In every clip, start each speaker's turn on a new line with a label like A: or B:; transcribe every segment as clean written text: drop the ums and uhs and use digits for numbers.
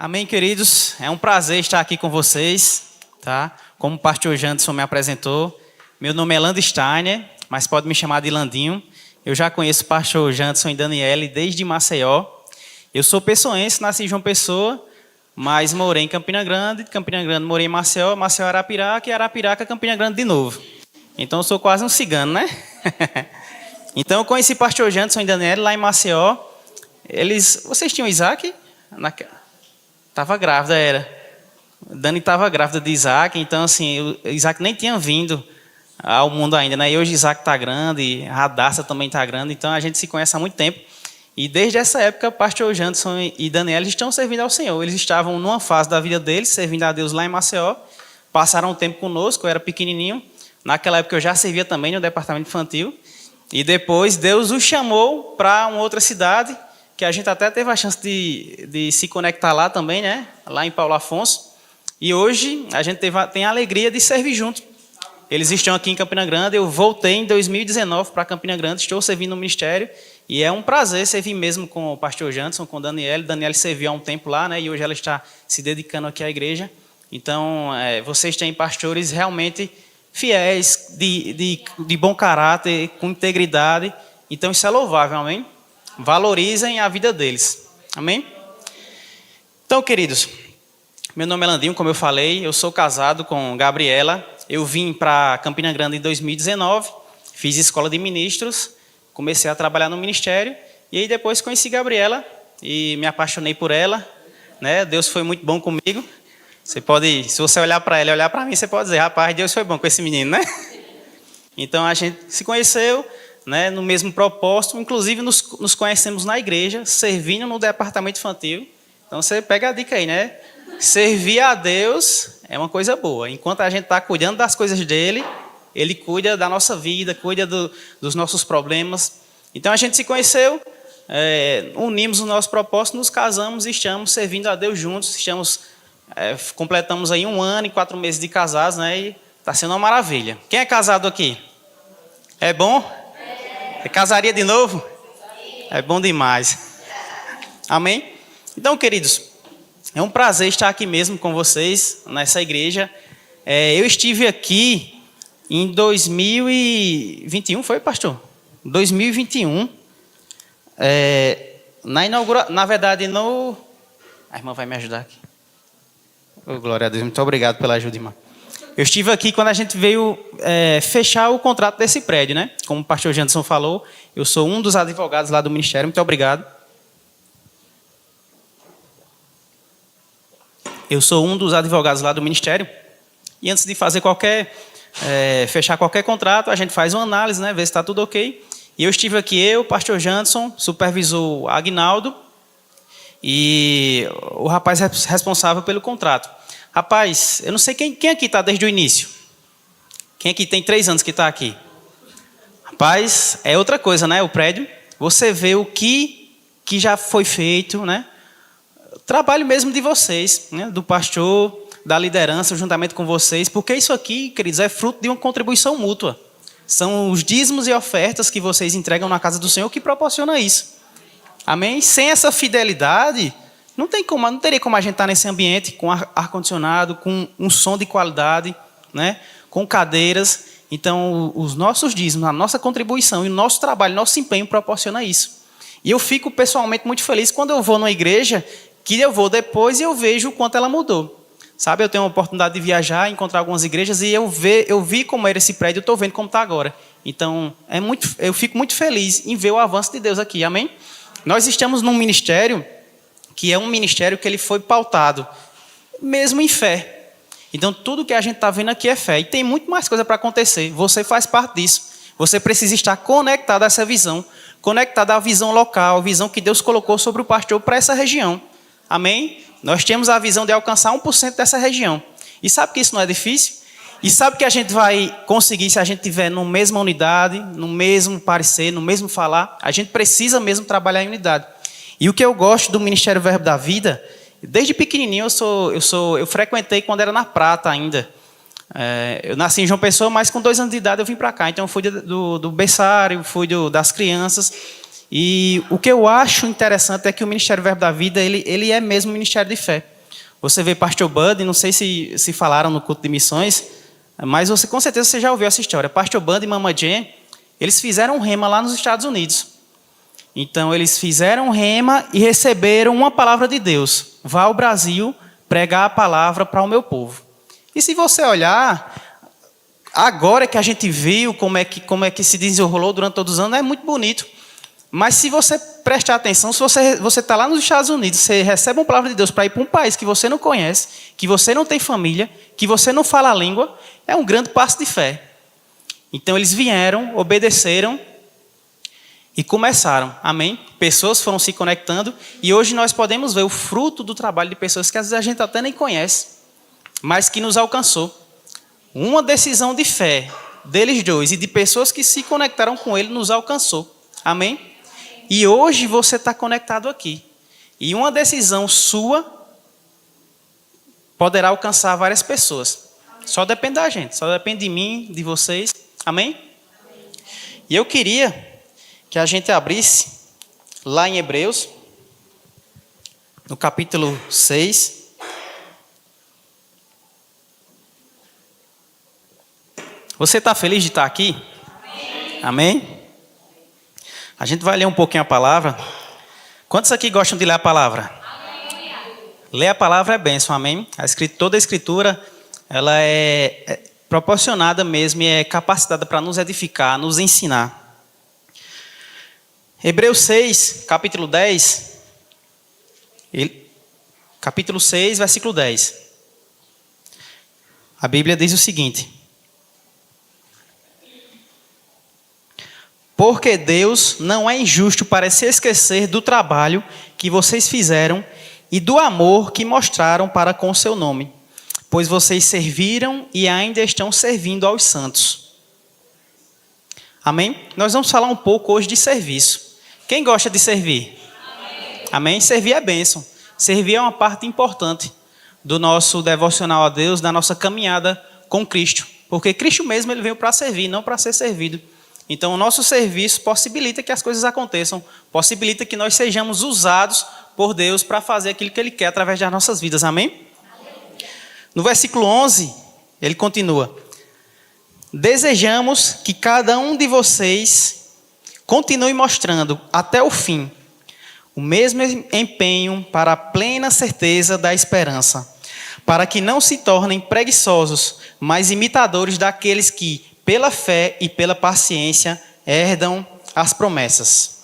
A: Amém, queridos? É um prazer estar aqui com vocês, tá? Como o pastor Janderson me apresentou, meu nome é Lando Steiner, mas pode me chamar de Landinho. Eu já conheço o pastor Janderson e Daniele desde Maceió. Eu sou pessoense, nasci em João Pessoa, mas morei em Campina Grande. De Campina Grande morei em Maceió, Maceió Arapiraca e Arapiraca Campina Grande de novo. Então eu sou quase um cigano, né? Então eu conheci o pastor Janderson e Daniele lá em Maceió. Vocês tinham Isaac? Estava grávida, era. Dani estava grávida de Isaac, então assim, o Isaac nem tinha vindo ao mundo ainda, né? E hoje Isaac está grande, a Radassa também está grande, então a gente se conhece há muito tempo. E desde essa época, o pastor Janderson e Daniela estão servindo ao Senhor. Eles estavam numa fase da vida deles, servindo a Deus lá em Maceió. Passaram um tempo conosco, eu era pequenininho. Naquela época eu já servia também no departamento infantil. E depois Deus os chamou para uma outra cidade, que a gente até teve a chance de se conectar lá também, né? Lá em Paulo Afonso. E hoje a gente tem a alegria de servir junto. Eles estão aqui em Campina Grande, eu voltei em 2019 para Campina Grande, estou servindo no ministério. E é um prazer servir mesmo com o pastor Janderson, com Daniele. Daniele serviu há um tempo lá, né? E hoje ela está se dedicando aqui à igreja. Então, vocês têm pastores realmente fiéis, de bom caráter, com integridade. Então, isso é louvável, amém? Valorizem a vida deles. Amém? Então, queridos, meu nome é Landinho, como eu falei, eu sou casado com Gabriela. Eu vim para Campina Grande em 2019, fiz escola de ministros, comecei a trabalhar no ministério, e aí depois conheci Gabriela e me apaixonei por ela, né? Deus foi muito bom comigo. Você pode, se você olhar para ela e olhar para mim, você pode dizer, rapaz, Deus foi bom com esse menino, né? Então a gente se conheceu, né, no mesmo propósito, inclusive nos conhecemos na igreja, servindo no departamento infantil. Então você pega a dica aí, né? Servir a Deus é uma coisa boa. Enquanto a gente está cuidando das coisas dele, ele cuida da nossa vida, cuida dos nossos problemas. Então a gente se conheceu, unimos o nosso propósito, nos casamos e estamos servindo a Deus juntos. Completamos aí 1 ano e 4 meses de casados, né? E está sendo uma maravilha. Quem é casado aqui? É bom? Casaria de novo? É bom demais. Amém? Então, queridos, é um prazer estar aqui mesmo com vocês, nessa igreja. Eu estive aqui em 2021, foi, pastor? 2021. Na verdade, A irmã vai me ajudar aqui. Oh, glória a Deus, muito obrigado pela ajuda, irmã. Eu estive aqui quando a gente veio fechar o contrato desse prédio, né? Como o pastor Janderson falou, eu sou um dos advogados lá do ministério, muito obrigado. Eu sou um dos advogados lá do ministério, e antes de fazer fechar qualquer contrato, a gente faz uma análise, né? Ver se está tudo ok. E eu estive aqui, o pastor Janderson, supervisor Agnaldo, e o rapaz responsável pelo contrato. Rapaz, eu não sei quem aqui está desde o início. Quem aqui tem 3 anos que está aqui? Rapaz, é outra coisa, né? O prédio. Você vê o que já foi feito, né? O trabalho mesmo de vocês, né? Do pastor, da liderança, juntamente com vocês. Porque isso aqui, queridos, é fruto de uma contribuição mútua. São os dízimos e ofertas que vocês entregam na casa do Senhor que proporciona isso. Amém? Sem essa fidelidade, não teria como a gente estar nesse ambiente com ar-condicionado, com um som de qualidade, né? Com cadeiras. Então, os nossos dízimos, a nossa contribuição e o nosso trabalho, nosso empenho proporciona isso. E eu fico pessoalmente muito feliz quando eu vou numa igreja, que eu vou depois e eu vejo o quanto ela mudou. Sabe, eu tenho a oportunidade de viajar, encontrar algumas igrejas e eu vi como era esse prédio, eu estou vendo como está agora. Então, eu fico muito feliz em ver o avanço de Deus aqui, amém? Nós estamos num ministério que é um ministério que ele foi pautado, mesmo em fé. Então, tudo que a gente está vendo aqui é fé. E tem muito mais coisa para acontecer. Você faz parte disso. Você precisa estar conectado a essa visão, conectado à visão local, a visão que Deus colocou sobre o pastor para essa região. Amém? Nós temos a visão de alcançar 1% dessa região. E sabe que isso não é difícil? E sabe que a gente vai conseguir se a gente estiver na mesma unidade, no mesmo parecer, no mesmo falar? A gente precisa mesmo trabalhar em unidade. E o que eu gosto do Ministério Verbo da Vida, desde pequenininho eu frequentei quando era na Prata ainda. Eu nasci em João Pessoa, mas com 2 anos de idade eu vim para cá. Então eu fui do berçário, fui das crianças. E o que eu acho interessante é que o Ministério Verbo da Vida, ele é mesmo um ministério de fé. Você vê Pastor Bud, não sei se falaram no culto de missões, mas você com certeza você já ouviu essa história. Pastor Bud e Mama Jen, eles fizeram um rema lá nos Estados Unidos. Então, eles fizeram um rema e receberam uma palavra de Deus. Vá ao Brasil pregar a palavra para o meu povo. E se você olhar, agora que a gente viu como é que se desenrolou durante todos os anos, é muito bonito. Mas se você prestar atenção, se você está lá nos Estados Unidos, você recebe uma palavra de Deus para ir para um país que você não conhece, que você não tem família, que você não fala a língua, é um grande passo de fé. Então eles vieram, obedeceram e começaram, amém? Pessoas foram se conectando e hoje nós podemos ver o fruto do trabalho de pessoas que às vezes a gente até nem conhece, mas que nos alcançou. Uma decisão de fé deles dois e de pessoas que se conectaram com ele nos alcançou, amém? E hoje você está conectado aqui. E uma decisão sua poderá alcançar várias pessoas. Só depende da gente, só depende de mim, de vocês. Amém? E eu queria que a gente abrisse lá em Hebreus, no capítulo 6. Você está feliz de estar aqui? Amém? Amém? A gente vai ler um pouquinho a palavra. Quantos aqui gostam de ler a palavra? Amém. Ler a palavra é bênção, amém? Toda a escritura, ela é proporcionada mesmo e é capacitada para nos edificar, nos ensinar. Hebreus 6, capítulo 10. Capítulo 6, versículo 10. A Bíblia diz o seguinte: porque Deus não é injusto para se esquecer do trabalho que vocês fizeram e do amor que mostraram para com o seu nome, pois vocês serviram e ainda estão servindo aos santos. Amém? Nós vamos falar um pouco hoje de serviço. Quem gosta de servir? Amém? Amém? Servir é bênção. Servir é uma parte importante do nosso devocional a Deus, da nossa caminhada com Cristo. Porque Cristo mesmo ele veio para servir, não para ser servido. Então, o nosso serviço possibilita que as coisas aconteçam, possibilita que nós sejamos usados por Deus para fazer aquilo que Ele quer através das nossas vidas. Amém? No versículo 11, ele continua: desejamos que cada um de vocês continue mostrando até o fim o mesmo empenho para a plena certeza da esperança, para que não se tornem preguiçosos, mas imitadores daqueles que, pela fé e pela paciência, herdam as promessas.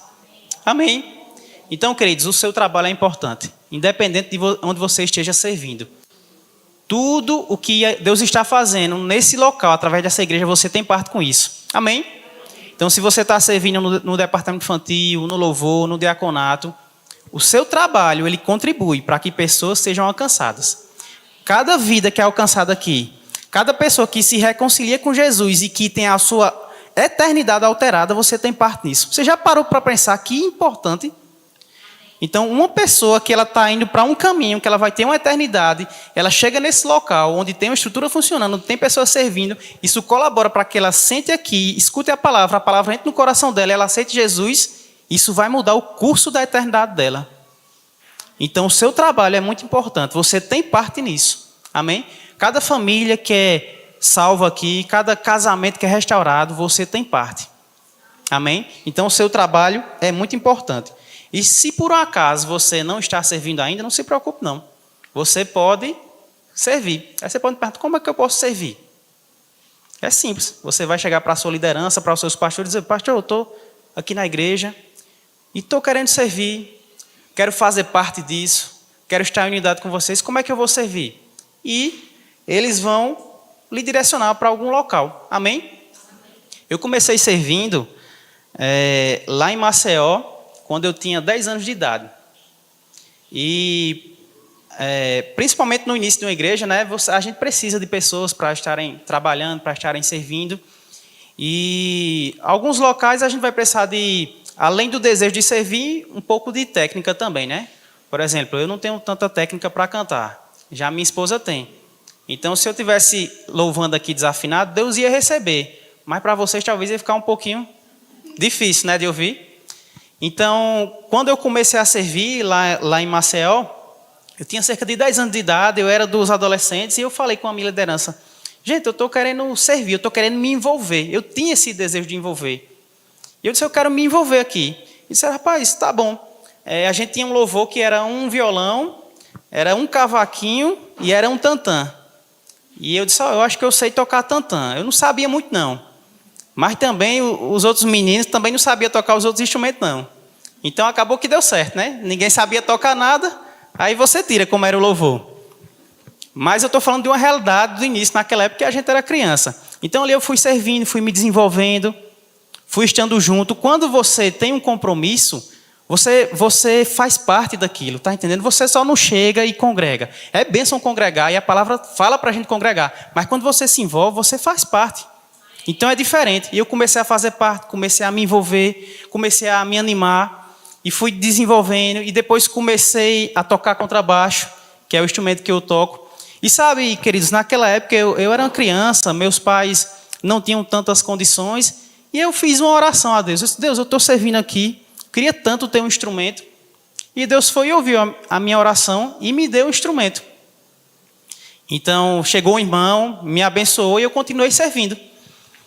A: Amém? Então, queridos, o seu trabalho é importante, independente de onde você esteja servindo. Tudo o que Deus está fazendo nesse local, através dessa igreja, você tem parte com isso. Amém? Então, se você está servindo no departamento infantil, no louvor, no diaconato, o seu trabalho, ele contribui para que pessoas sejam alcançadas. Cada vida que é alcançada aqui, cada pessoa que se reconcilia com Jesus e que tem a sua eternidade alterada, você tem parte nisso. Você já parou para pensar que importante? Então, uma pessoa que ela está indo para um caminho, que ela vai ter uma eternidade, ela chega nesse local onde tem uma estrutura funcionando, onde tem pessoas servindo, isso colabora para que ela sente aqui, escute a palavra entre no coração dela, ela aceite Jesus, isso vai mudar o curso da eternidade dela. Então, o seu trabalho é muito importante, você tem parte nisso. Amém? Cada família que é salva aqui, cada casamento que é restaurado, você tem parte. Amém? Então, o seu trabalho é muito importante. E se por um acaso você não está servindo ainda, não se preocupe não. Você pode servir. Aí você pode me perguntar, como é que eu posso servir? É simples. Você vai chegar para a sua liderança, para os seus pastores e dizer: pastor, eu estou aqui na igreja e estou querendo servir, quero fazer parte disso, quero estar em unidade com vocês, como é que eu vou servir? E eles vão lhe direcionar para algum local. Amém? Eu comecei servindo lá em Maceió, quando eu tinha 10 anos de idade. E, principalmente no início de uma igreja, né, a gente precisa de pessoas para estarem trabalhando, para estarem servindo. E alguns locais a gente vai precisar de, além do desejo de servir, um pouco de técnica também, né? Por exemplo, eu não tenho tanta técnica para cantar, já minha esposa tem. Então, se eu estivesse louvando aqui desafinado, Deus ia receber. Mas para vocês talvez ia ficar um pouquinho difícil, né, de ouvir. Então, quando eu comecei a servir lá em Maceió, eu tinha cerca de 10 anos de idade, eu era dos adolescentes, e eu falei com a minha liderança, gente, eu estou querendo servir, eu estou querendo me envolver. Eu tinha esse desejo de envolver. E eu disse, eu quero me envolver aqui. E disse, rapaz, tá bom. A gente tinha um louvor que era um violão, era um cavaquinho e era um tantã. E eu disse, eu acho que eu sei tocar tantã. Eu não sabia muito, não. Mas também os outros meninos também não sabiam tocar os outros instrumentos, não. Então acabou que deu certo, né? Ninguém sabia tocar nada, aí você tira como era o louvor. Mas eu estou falando de uma realidade do início, naquela época que a gente era criança. Então ali eu fui servindo, fui me desenvolvendo, fui estando junto. Quando você tem um compromisso, você faz parte daquilo, tá entendendo? Você só não chega e congrega. É bênção congregar e a palavra fala para a gente congregar. Mas quando você se envolve, você faz parte. Então é diferente. E eu comecei a fazer parte, comecei a me envolver, comecei a me animar e fui desenvolvendo. E depois comecei a tocar contrabaixo, que é o instrumento que eu toco. E sabe, queridos, naquela época eu era uma criança, meus pais não tinham tantas condições. E eu fiz uma oração a Deus. Eu disse, Deus, eu estou servindo aqui, queria tanto ter um instrumento. E Deus foi e ouviu a minha oração e me deu o instrumento. Então chegou um irmão, me abençoou e eu continuei servindo.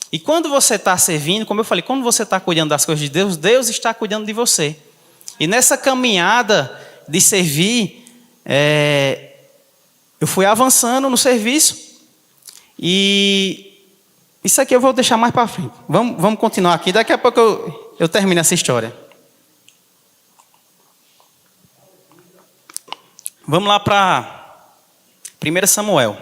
A: E quando você está servindo, como eu falei, quando você está cuidando das coisas de Deus, Deus está cuidando de você. E nessa caminhada de servir, eu fui avançando no serviço. E isso aqui eu vou deixar mais para frente. Vamos continuar aqui, daqui a pouco eu termino essa história. Vamos lá para 1 Samuel.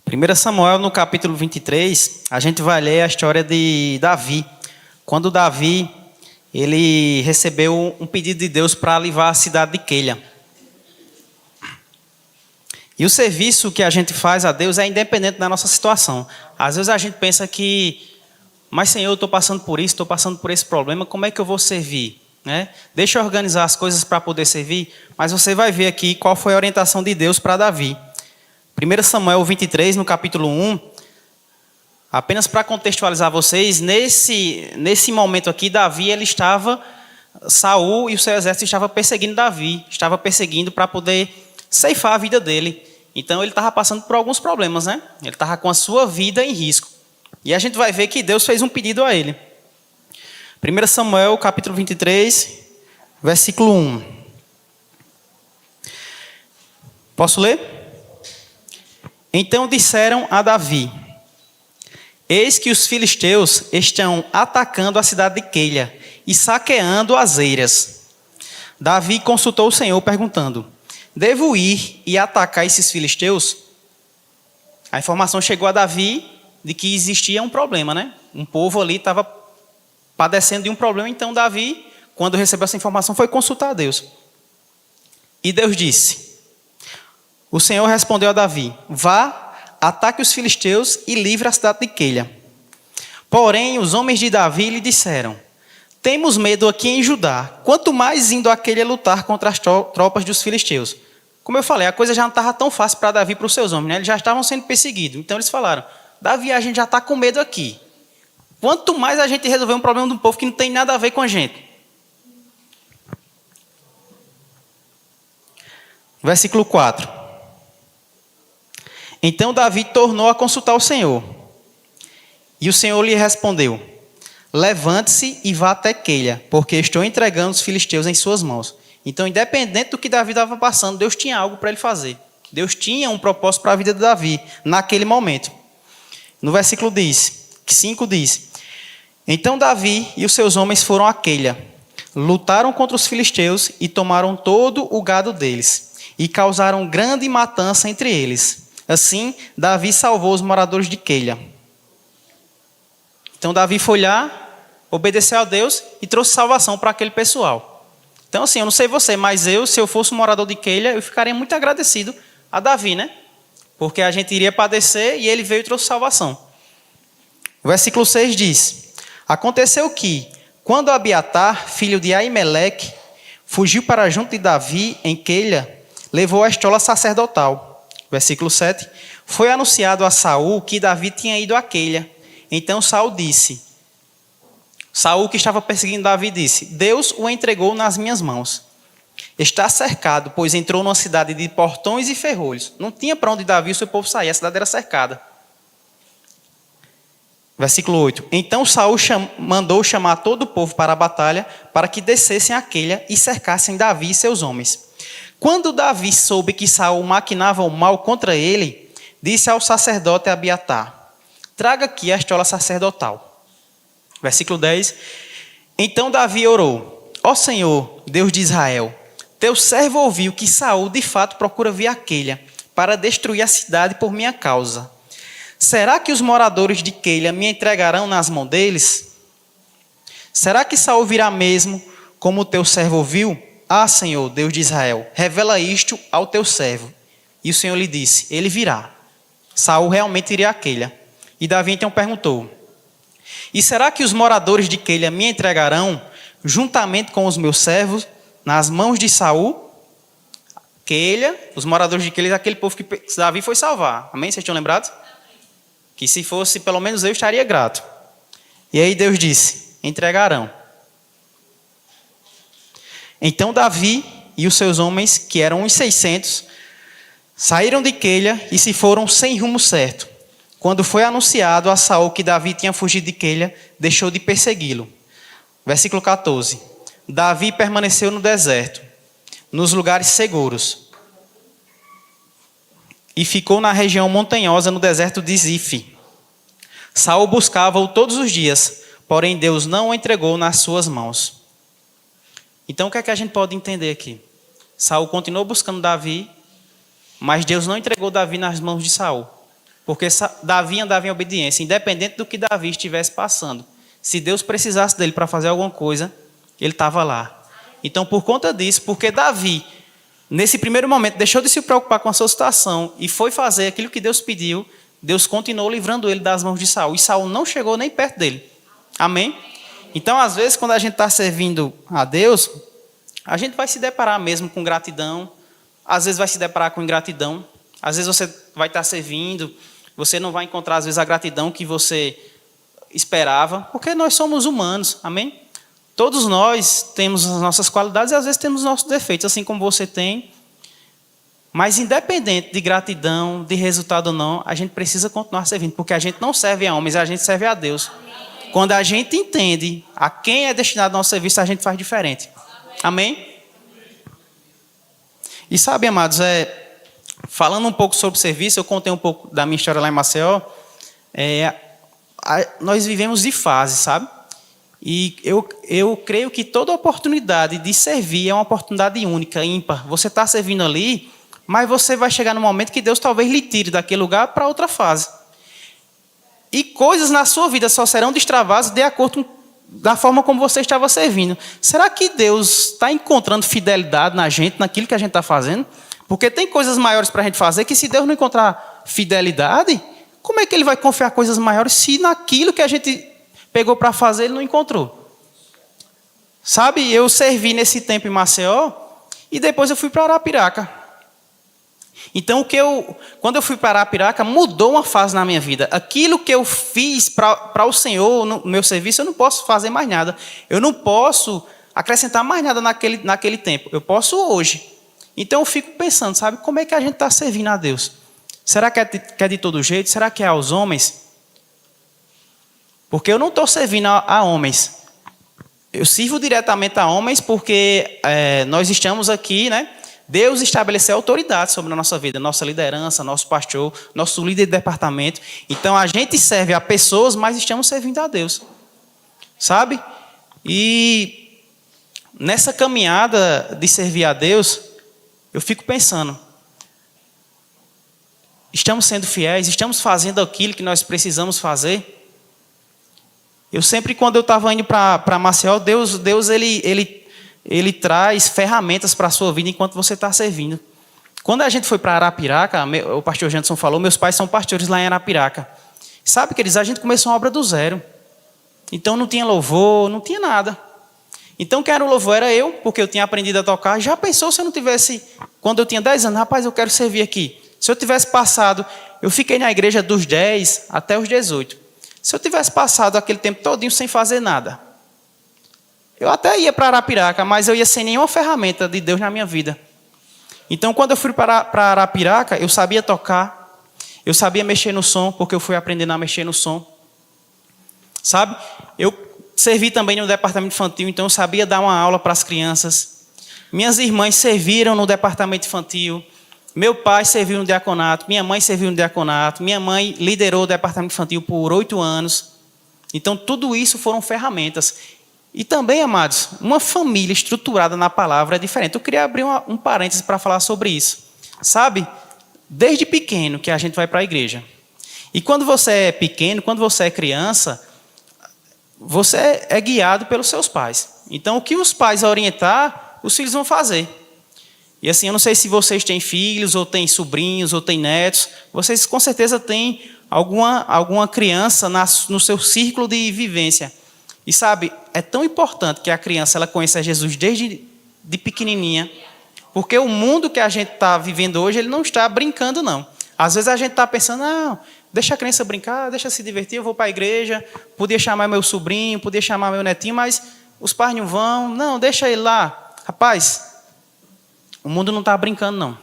A: Primeira Samuel, no capítulo 23, a gente vai ler a história de Davi. Quando Davi, ele recebeu um pedido de Deus para livrar a cidade de Queila. E o serviço que a gente faz a Deus é independente da nossa situação. Às vezes a gente pensa que, mas Senhor, eu estou passando por isso, estou passando por esse problema, como é que eu vou servir? Né? Deixa eu organizar as coisas para poder servir, mas você vai ver aqui qual foi a orientação de Deus para Davi. 1 Samuel 23, no capítulo 1, apenas para contextualizar vocês, nesse momento aqui, Davi, Saul e o seu exército estava perseguindo Davi, estava perseguindo para poder ceifar a vida dele. Então ele estava passando por alguns problemas, né? Ele estava com a sua vida em risco. E a gente vai ver que Deus fez um pedido a ele. 1 Samuel, capítulo 23, versículo 1. Posso ler? Então disseram a Davi: eis que os filisteus estão atacando a cidade de Queila e saqueando as eiras. Davi consultou o Senhor, perguntando: devo ir e atacar esses filisteus? A informação chegou a Davi de que existia um problema, né? Um povo ali estava padecendo de um problema. Então Davi, quando recebeu essa informação, foi consultar a Deus. E Deus disse: o Senhor respondeu a Davi: vá, ataque os filisteus e livre a cidade de Queila. Porém, os homens de Davi lhe disseram: temos medo aqui em Judá, quanto mais indo a Queila lutar contra as tropas dos filisteus. Como eu falei, a coisa já não estava tão fácil para Davi e para os seus homens, né? Eles já estavam sendo perseguidos. Então eles falaram: Davi, a gente já está com medo aqui. Quanto mais a gente resolver um problema de um povo que não tem nada a ver com a gente. Versículo 4. Então Davi tornou a consultar o Senhor. E o Senhor lhe respondeu: levante-se e vá até Queila, porque estou entregando os filisteus em suas mãos. Então, independente do que Davi estava passando, Deus tinha algo para ele fazer. Deus tinha um propósito para a vida de Davi, naquele momento. No versículo 5 diz: então Davi e os seus homens foram a Queila, lutaram contra os filisteus e tomaram todo o gado deles, e causaram grande matança entre eles. Assim, Davi salvou os moradores de Queila. Então Davi foi lá, obedeceu a Deus e trouxe salvação para aquele pessoal. Então assim, eu não sei você, mas se eu fosse um morador de Queila, eu ficaria muito agradecido a Davi, né? Porque a gente iria padecer e ele veio e trouxe salvação. O versículo 6 diz: aconteceu que, quando Abiatar, filho de Aimeleque, fugiu para junto de Davi em Queila, levou a estola sacerdotal. Versículo 7. Foi anunciado a Saul que Davi tinha ido a Queila. Então Saul, que estava perseguindo Davi, disse: Deus o entregou nas minhas mãos. Está cercado, pois entrou numa cidade de portões e ferrolhos. Não tinha para onde Davi e o seu povo sair, a cidade era cercada. Versículo 8. Então Saul mandou chamar todo o povo para a batalha, para que descessem a Queila e cercassem Davi e seus homens. Quando Davi soube que Saul maquinava o mal contra ele, disse ao sacerdote Abiatar: traga aqui a estola sacerdotal. Versículo 10. Então Davi orou: ó Senhor, Deus de Israel, teu servo ouviu que Saul de fato procura vir a Queila para destruir a cidade por minha causa. Será que os moradores de Queila me entregarão nas mãos deles? Será que Saul virá mesmo, como o teu servo ouviu? Ah, Senhor, Deus de Israel, revela isto ao teu servo. E o Senhor lhe disse: ele virá. Saul realmente iria a Queila. E Davi então perguntou: e será que os moradores de Queila me entregarão, juntamente com os meus servos, nas mãos de Saul? Queila, os moradores de Queila, aquele povo que Davi foi salvar. Amém? Vocês estão lembrados? Que se fosse, pelo menos eu estaria grato. E aí Deus disse: entregarão. Então Davi e os seus homens, que eram uns 600, saíram de Queila e se foram sem rumo certo. Quando foi anunciado a Saul que Davi tinha fugido de Queila, deixou de persegui-lo. Versículo 14. Davi permaneceu no deserto, nos lugares seguros, e ficou na região montanhosa no deserto de Zif. Saul buscava-o todos os dias, porém Deus não o entregou nas suas mãos. Então o que é que a gente pode entender aqui? Saul continuou buscando Davi, mas Deus não entregou Davi nas mãos de Saul, porque Davi andava em obediência, independente do que Davi estivesse passando. Se Deus precisasse dele para fazer alguma coisa, ele estava lá. Então, por conta disso, porque Davi, nesse primeiro momento, deixou de se preocupar com a sua situação e foi fazer aquilo que Deus pediu, Deus continuou livrando ele das mãos de Saul. E Saul não chegou nem perto dele. Amém? Então, às vezes, quando a gente está servindo a Deus, a gente vai se deparar mesmo com gratidão. Às vezes vai se deparar com ingratidão. Às vezes você vai estar servindo, você não vai encontrar, às vezes, a gratidão que você esperava, porque nós somos humanos. Amém? Todos nós temos as nossas qualidades e às vezes temos os nossos defeitos, assim como você tem. Mas independente de gratidão, de resultado ou não, a gente precisa continuar servindo, porque a gente não serve a homens, a gente serve a Deus. Quando a gente entende a quem é destinado o nosso serviço, a gente faz diferente. Amém? E sabe, amados, falando um pouco sobre serviço, eu contei um pouco da minha história lá em Maceió. Nós vivemos de fase, sabe? E eu creio que toda oportunidade de servir é uma oportunidade única, ímpar. Você está servindo ali, mas você vai chegar no momento que Deus talvez lhe tire daquele lugar para outra fase. E coisas na sua vida só serão destravadas de acordo da forma como você estava servindo. Será que Deus está encontrando fidelidade na gente, naquilo que a gente está fazendo? Porque tem coisas maiores para a gente fazer que se Deus não encontrar fidelidade, como é que Ele vai confiar coisas maiores se naquilo que a gente pegou para fazer, ele não encontrou? Sabe, eu servi nesse tempo em Maceió e depois eu fui para Arapiraca. Então, quando eu fui para Arapiraca, mudou uma fase na minha vida. Aquilo que eu fiz para o Senhor, no meu serviço, eu não posso fazer mais nada. Eu não posso acrescentar mais nada naquele tempo. Eu posso hoje. Então, eu fico pensando, sabe, como é que a gente está servindo a Deus? Será que é de todo jeito? Será que é aos homens? Porque eu não estou servindo a homens. Eu sirvo diretamente a homens porque nós estamos aqui, né? Deus estabeleceu autoridade sobre a nossa vida, nossa liderança, nosso pastor, nosso líder de departamento. Então, a gente serve a pessoas, mas estamos servindo a Deus. Sabe? E nessa caminhada de servir a Deus, eu fico pensando, estamos sendo fiéis? Estamos fazendo aquilo que nós precisamos fazer? Eu sempre, quando eu estava indo para Maceió, Deus ele traz ferramentas para a sua vida enquanto você está servindo. Quando a gente foi para Arapiraca, o pastor Janderson falou, meus pais são pastores lá em Arapiraca. Sabe, queridos, a gente começou uma obra do zero. Então não tinha louvor, não tinha nada. Então, quem era o louvor era eu, porque eu tinha aprendido a tocar. Já pensou se eu não tivesse, quando eu tinha 10 anos, rapaz, eu quero servir aqui. Se eu tivesse passado, eu fiquei na igreja dos 10 até os 18. Se eu tivesse passado aquele tempo todinho sem fazer nada, eu até ia para Arapiraca, mas eu ia sem nenhuma ferramenta de Deus na minha vida. Então, quando eu fui para Arapiraca, eu sabia tocar, eu sabia mexer no som, porque eu fui aprendendo a mexer no som. Sabe? Eu servi também no departamento infantil, então eu sabia dar uma aula para as crianças. Minhas irmãs serviram no departamento infantil. Meu pai serviu no diaconato, minha mãe serviu no diaconato, minha mãe liderou o departamento infantil por 8 anos. Então, tudo isso foram ferramentas. E também, amados, uma família estruturada na palavra é diferente. Eu queria abrir um parêntese para falar sobre isso. Sabe? Desde pequeno que a gente vai para a igreja. E quando você é pequeno, quando você é criança, você é guiado pelos seus pais. Então, o que os pais orientar, os filhos vão fazer. E assim, eu não sei se vocês têm filhos, ou têm sobrinhos, ou têm netos. Vocês com certeza têm alguma criança no seu círculo de vivência. E sabe, é tão importante que a criança ela conheça Jesus desde de pequenininha. Porque o mundo que a gente está vivendo hoje, ele não está brincando, não. Às vezes a gente está pensando, não, deixa a criança brincar, deixa se divertir, eu vou para a igreja, podia chamar meu sobrinho, podia chamar meu netinho, mas os pais não vão. Não, deixa ele lá. Rapaz, o mundo não está brincando, não.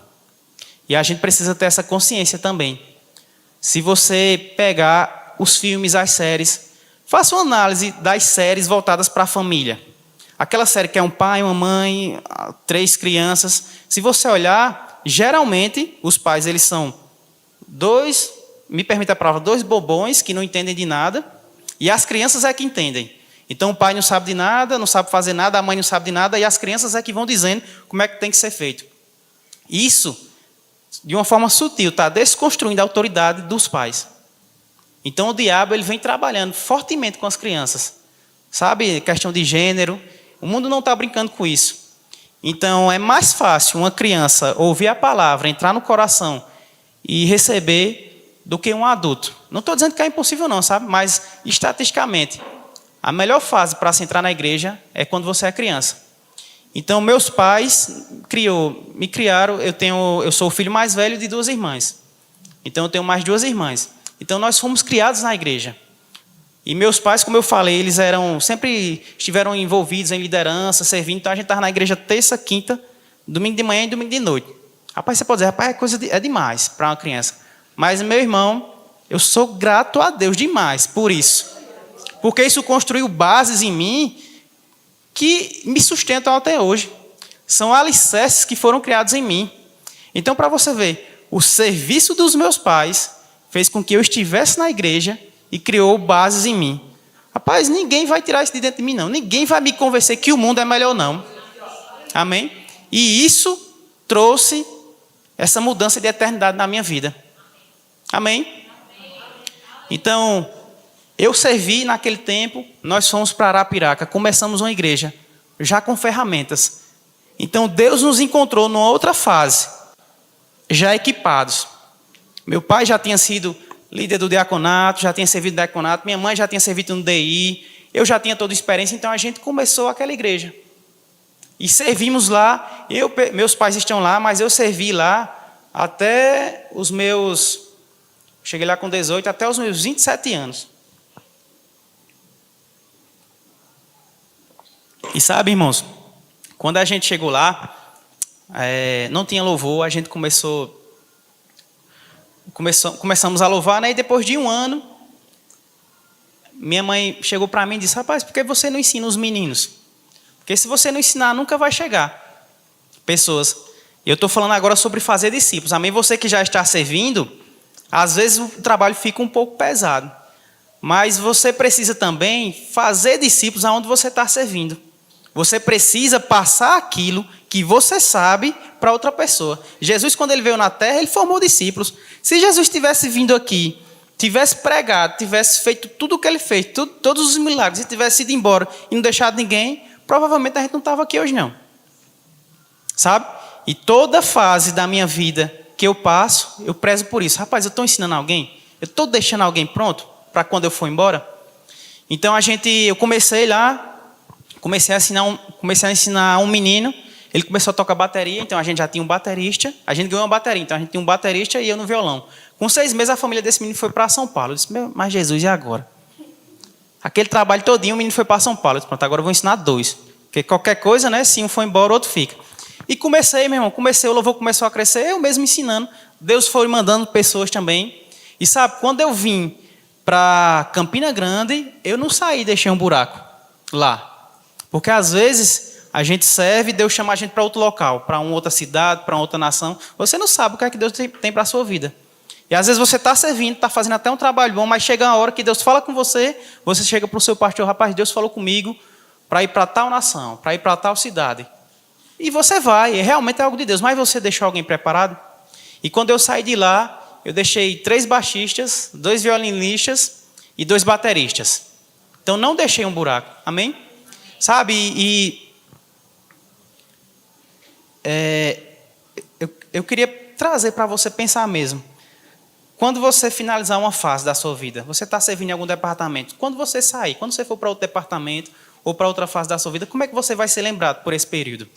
A: E a gente precisa ter essa consciência também. Se você pegar os filmes, as séries, faça uma análise das séries voltadas para a família. Aquela série que é um pai, uma mãe, 3 crianças. Se você olhar, geralmente, os pais, eles são me permita a palavra, 2 bobões que não entendem de nada, e as crianças é que entendem. Então, o pai não sabe de nada, não sabe fazer nada, a mãe não sabe de nada, e as crianças é que vão dizendo como é que tem que ser feito. Isso, de uma forma sutil, está desconstruindo a autoridade dos pais. Então, o diabo ele vem trabalhando fortemente com as crianças. Sabe, questão de gênero. O mundo não está brincando com isso. Então, é mais fácil uma criança ouvir a palavra, entrar no coração e receber do que um adulto. Não estou dizendo que é impossível não, sabe? Mas, estatisticamente, a melhor fase para se entrar na igreja é quando você é criança. Então, meus pais me criaram, eu sou o filho mais velho de 2 irmãs. Então, eu tenho mais 2 irmãs. Então, nós fomos criados na igreja. E meus pais, como eu falei, eles sempre estiveram envolvidos em liderança, servindo. Então, a gente estava na igreja terça, quinta, domingo de manhã e domingo de noite. Rapaz, você pode dizer, rapaz, é demais para uma criança. Mas, meu irmão, eu sou grato a Deus demais por isso. Porque isso construiu bases em mim que me sustentam até hoje. São alicerces que foram criados em mim. Então, para você ver, o serviço dos meus pais fez com que eu estivesse na igreja e criou bases em mim. Rapaz, ninguém vai tirar isso de dentro de mim, não. Ninguém vai me convencer que o mundo é melhor, não. Amém? E isso trouxe essa mudança de eternidade na minha vida. Amém? Então, eu servi naquele tempo, nós fomos para Arapiraca, começamos uma igreja, já com ferramentas. Então, Deus nos encontrou numa outra fase, já equipados. Meu pai já tinha sido líder do diaconato, já tinha servido no diaconato, minha mãe já tinha servido no DI, eu já tinha toda a experiência, então a gente começou aquela igreja. E servimos lá, meus pais estão lá, mas eu servi lá até cheguei lá com 18, até os meus 27 anos. E sabe, irmãos, quando a gente chegou lá, não tinha louvor, a gente começamos a louvar, né? E depois de 1 ano, minha mãe chegou para mim e disse, rapaz, por que você não ensina os meninos? Porque se você não ensinar, nunca vai chegar pessoas. E eu estou falando agora sobre fazer discípulos. Amém? Você que já está servindo, às vezes o trabalho fica um pouco pesado. Mas você precisa também fazer discípulos aonde você está servindo. Você precisa passar aquilo que você sabe para outra pessoa. Jesus, quando ele veio na terra, ele formou discípulos. Se Jesus tivesse vindo aqui, tivesse pregado, tivesse feito tudo o que ele fez, todos os milagres, e tivesse ido embora e não deixado ninguém, provavelmente a gente não estava aqui hoje, não. Sabe? E toda fase da minha vida que eu passo, eu prezo por isso. Rapaz, eu estou ensinando alguém? Eu estou deixando alguém pronto para quando eu for embora? Então, eu comecei lá comecei a ensinar um menino. Ele começou a tocar bateria, então a gente já tinha um baterista. A gente ganhou uma bateria, então a gente tinha um baterista e eu no violão. Com 6 meses, a família desse menino foi para São Paulo. Eu disse, mas Jesus, e agora? Aquele trabalho todinho, o menino foi para São Paulo. Eu disse, pronto, agora eu vou ensinar 2. Porque qualquer coisa, né? Se um for embora, o outro fica. E comecei, meu irmão, o louvor começou a crescer, eu mesmo ensinando. Deus foi mandando pessoas também. E sabe, quando eu vim para Campina Grande, eu não saí e deixei um buraco lá. Porque às vezes a gente serve, Deus chama a gente para outro local, para uma outra cidade, para uma outra nação. Você não sabe o que é que Deus tem para a sua vida. E às vezes você está servindo, está fazendo até um trabalho bom, mas chega uma hora que Deus fala com você, você chega para o seu pastor, rapaz, Deus falou comigo para ir para tal nação, para ir para tal cidade. E você vai, e realmente é algo de Deus, mas você deixou alguém preparado? E quando eu saí de lá, eu deixei 3 baixistas, 2 violinistas e 2 bateristas. Então não deixei um buraco, amém? Sabe, eu queria trazer para você pensar mesmo. Quando você finalizar uma fase da sua vida, você está servindo em algum departamento. Quando você sair, quando você for para outro departamento ou para outra fase da sua vida, como é que você vai ser lembrado por esse período?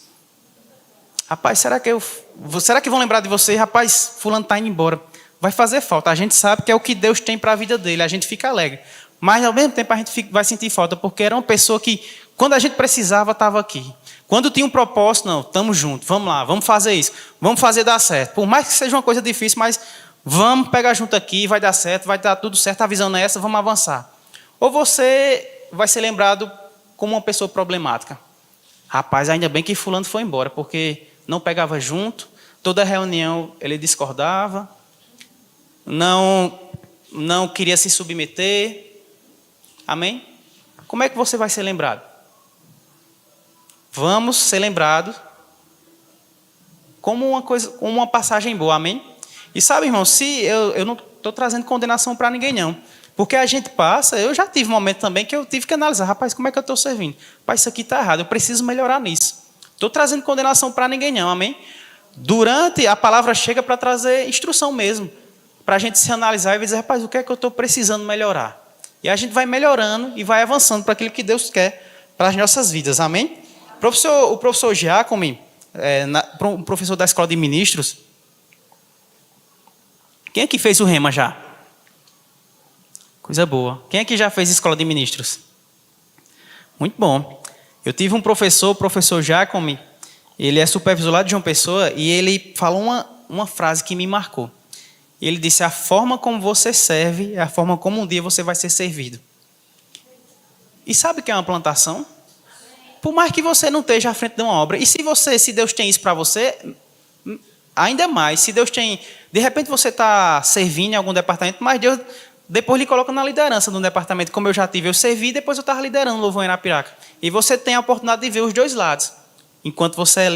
A: Rapaz, será que vão lembrar de você? Rapaz, fulano está indo embora. Vai fazer falta. A gente sabe que é o que Deus tem para a vida dele. A gente fica alegre. Mas, ao mesmo tempo, a gente vai sentir falta, porque era uma pessoa que, quando a gente precisava, estava aqui. Quando tinha um propósito, não, estamos juntos, vamos lá, vamos fazer isso, vamos fazer dar certo. Por mais que seja uma coisa difícil, mas vamos pegar junto aqui, vai dar certo, vai dar tudo certo, a visão é essa, vamos avançar. Ou você vai ser lembrado como uma pessoa problemática. Rapaz, ainda bem que fulano foi embora, porque não pegava junto, toda reunião ele discordava, não queria se submeter. Amém? Como é que você vai ser lembrado? Vamos ser lembrados como uma passagem boa, amém? E sabe, irmão, se eu não estou trazendo condenação para ninguém, não. Porque a gente passa, eu já tive um momento também que eu tive que analisar, rapaz, como é que eu estou servindo? Rapaz, isso aqui está errado, eu preciso melhorar nisso. Estou trazendo condenação para ninguém, não, amém? Durante, a palavra chega para trazer instrução mesmo, para a gente se analisar e dizer, rapaz, o que é que eu estou precisando melhorar? E a gente vai melhorando e vai avançando para aquilo que Deus quer para as nossas vidas, amém? O professor Giacomi, um professor da Escola de Ministros, quem é que fez o Rema já? Coisa boa. Quem é que já fez Escola de Ministros? Muito bom. Eu tive um professor, o professor Giacomi, ele é supervisor lá de João Pessoa, e ele falou uma frase que me marcou. Ele disse, a forma como você serve é a forma como um dia você vai ser servido. E sabe o que é uma plantação? Por mais que você não esteja à frente de uma obra, e se Deus tem isso para você, ainda mais, se Deus tem, de repente você está servindo em algum departamento, mas Deus depois lhe coloca na liderança de um departamento, como eu já tive, eu servi, depois eu estava liderando o Louvor em Arapiraca. E você tem a oportunidade de ver os 2 lados, enquanto você é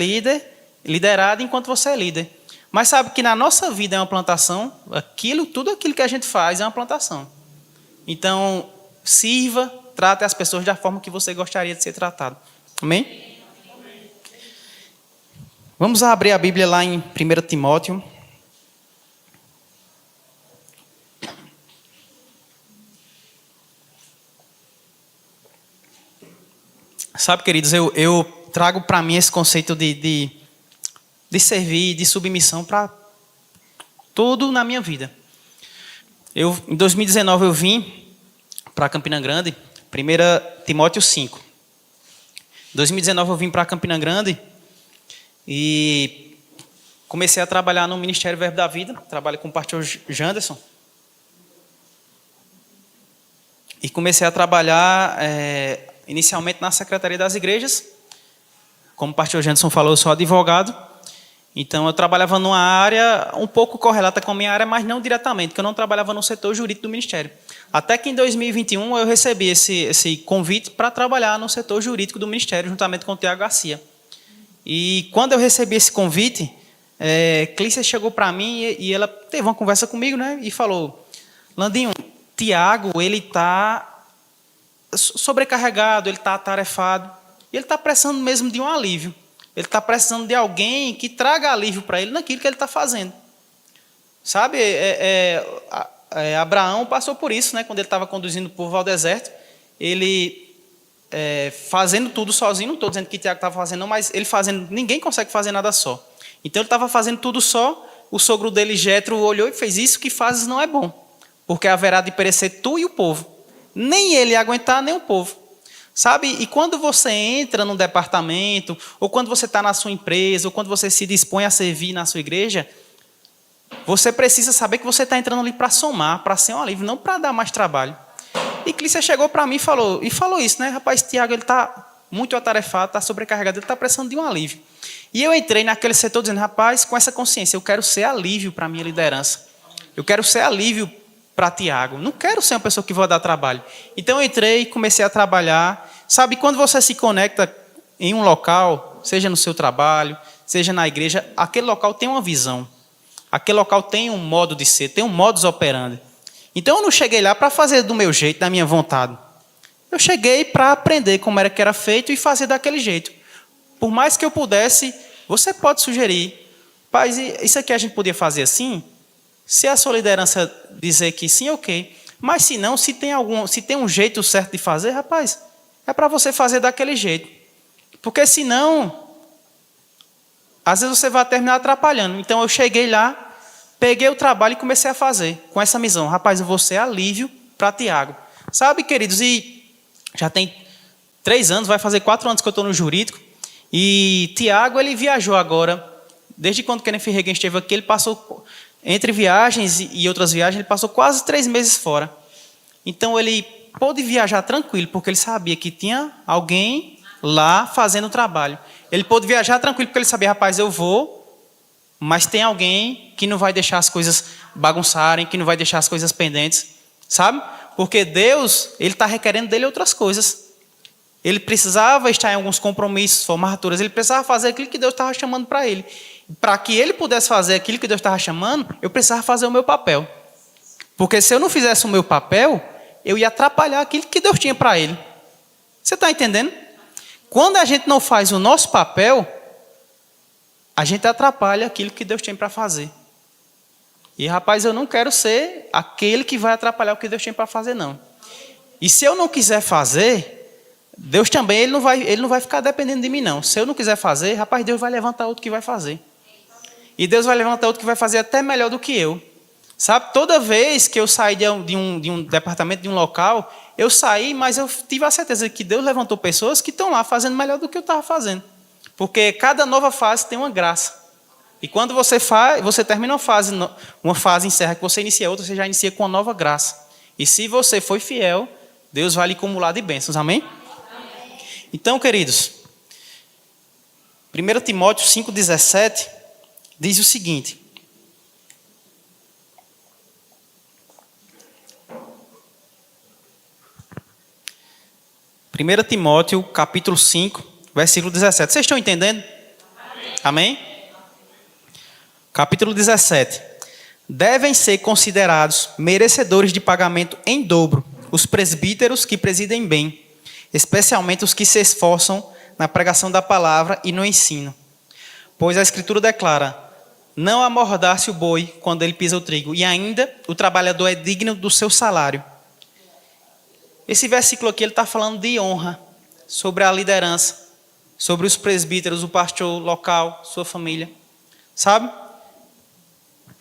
A: liderado, enquanto você é líder. Mas sabe que na nossa vida é uma plantação, tudo aquilo que a gente faz é uma plantação. Então, sirva, trate as pessoas da forma que você gostaria de ser tratado. Amém? Vamos abrir a Bíblia lá em 1 Timóteo. Sabe, queridos, eu trago para mim esse conceito de servir, de submissão para tudo na minha vida. Em 2019 eu vim para Campina Grande, 1 Timóteo 5. Em 2019 eu vim para Campina Grande e comecei a trabalhar no Ministério Verbo da Vida, trabalho com o pastor Janderson. E comecei a trabalhar inicialmente na Secretaria das Igrejas. Como o pastor Janderson falou, eu sou advogado. Então eu trabalhava numa área um pouco correlata com a minha área, mas não diretamente, porque eu não trabalhava no setor jurídico do Ministério. Até que em 2021 eu recebi esse convite para trabalhar no setor jurídico do Ministério, juntamente com o Tiago Garcia. E quando eu recebi esse convite, Clícia chegou para mim e ela teve uma conversa comigo, né? E falou, Landinho, Tiago, ele está sobrecarregado, ele está atarefado, e ele está precisando mesmo de um alívio. Ele está precisando de alguém que traga alívio para ele naquilo que ele está fazendo. Sabe, Abraão passou por isso, né? Quando ele estava conduzindo o povo ao deserto, ele fazendo tudo sozinho. Não estou dizendo que Tiago estava fazendo, não, mas ele fazendo, ninguém consegue fazer nada só. Então ele estava fazendo tudo só. O sogro dele, Jetro, olhou e fez: isso que fazes não é bom, porque haverá de perecer tu e o povo. Nem ele ia aguentar, nem o povo. Sabe? E quando você entra num departamento, ou quando você está na sua empresa, ou quando você se dispõe a servir na sua igreja, você precisa saber que você está entrando ali para somar, para ser um alívio, não para dar mais trabalho. E Clícia chegou para mim e falou isso, né? Rapaz, Tiago, ele está muito atarefado, está sobrecarregado, ele está precisando de um alívio. E eu entrei naquele setor dizendo: rapaz, com essa consciência, eu quero ser alívio para a minha liderança. Eu quero ser alívio para Tiago. Não quero ser uma pessoa que vai dar trabalho. Então eu entrei e comecei a trabalhar. Sabe, quando você se conecta em um local, seja no seu trabalho, seja na igreja, aquele local tem uma visão. Aquele local tem um modo de ser, tem um modus operandi. Então eu não cheguei lá para fazer do meu jeito, da minha vontade. Eu cheguei para aprender como era que era feito e fazer daquele jeito. Por mais que eu pudesse, você pode sugerir: pai, isso aqui a gente podia fazer assim? Se a sua liderança dizer que sim, ok. Mas se não, se tem um jeito certo de fazer, rapaz, é para você fazer daquele jeito. Porque senão, às vezes você vai terminar atrapalhando. Então eu cheguei lá, peguei o trabalho e comecei a fazer com essa missão. Rapaz, eu vou ser alívio para Tiago. Sabe, queridos, e já tem 3 anos, vai fazer 4 anos que eu estou no jurídico. E Tiago, ele viajou agora. Desde quando Kenneth Reagan esteve aqui, ele passou, entre viagens e outras viagens, ele passou quase 3 meses fora. Então ele pôde viajar tranquilo, porque ele sabia que tinha alguém lá fazendo o trabalho. Ele pôde viajar tranquilo, porque ele sabia: rapaz, eu vou, mas tem alguém que não vai deixar as coisas bagunçarem, que não vai deixar as coisas pendentes, sabe? Porque Deus, ele está requerendo dele outras coisas. Ele precisava estar em alguns compromissos, formaturas, ele precisava fazer aquilo que Deus estava chamando para ele. Para que ele pudesse fazer aquilo que Deus estava chamando, eu precisava fazer o meu papel. Porque se eu não fizesse o meu papel, eu ia atrapalhar aquilo que Deus tinha para ele. Você está entendendo? Quando a gente não faz o nosso papel, a gente atrapalha aquilo que Deus tem para fazer. E, rapaz, eu não quero ser aquele que vai atrapalhar o que Deus tem para fazer, não. E se eu não quiser fazer, Deus também, ele não vai ficar dependendo de mim, não. Se eu não quiser fazer, rapaz, Deus vai levantar outro que vai fazer. E Deus vai levantar outro que vai fazer até melhor do que eu. Sabe, toda vez que eu saí de um departamento, de um local, eu saí, mas eu tive a certeza que Deus levantou pessoas que estão lá fazendo melhor do que eu estava fazendo. Porque cada nova fase tem uma graça. E quando você termina uma fase encerra, que você inicia outra, você já inicia com uma nova graça. E se você foi fiel, Deus vai lhe acumular de bênçãos. Amém? Então, queridos, 1 Timóteo 5,17 diz o seguinte: Primeira Timóteo, capítulo 5, versículo 17. Vocês estão entendendo? Amém? Capítulo 17. Devem ser considerados merecedores de pagamento em dobro os presbíteros que presidem bem, especialmente os que se esforçam na pregação da palavra e no ensino. Pois a Escritura declara: não amordace o boi quando ele pisa o trigo, e ainda o trabalhador é digno do seu salário. Esse versículo aqui ele está falando de honra, sobre a liderança, sobre os presbíteros, o pastor local, sua família. Sabe?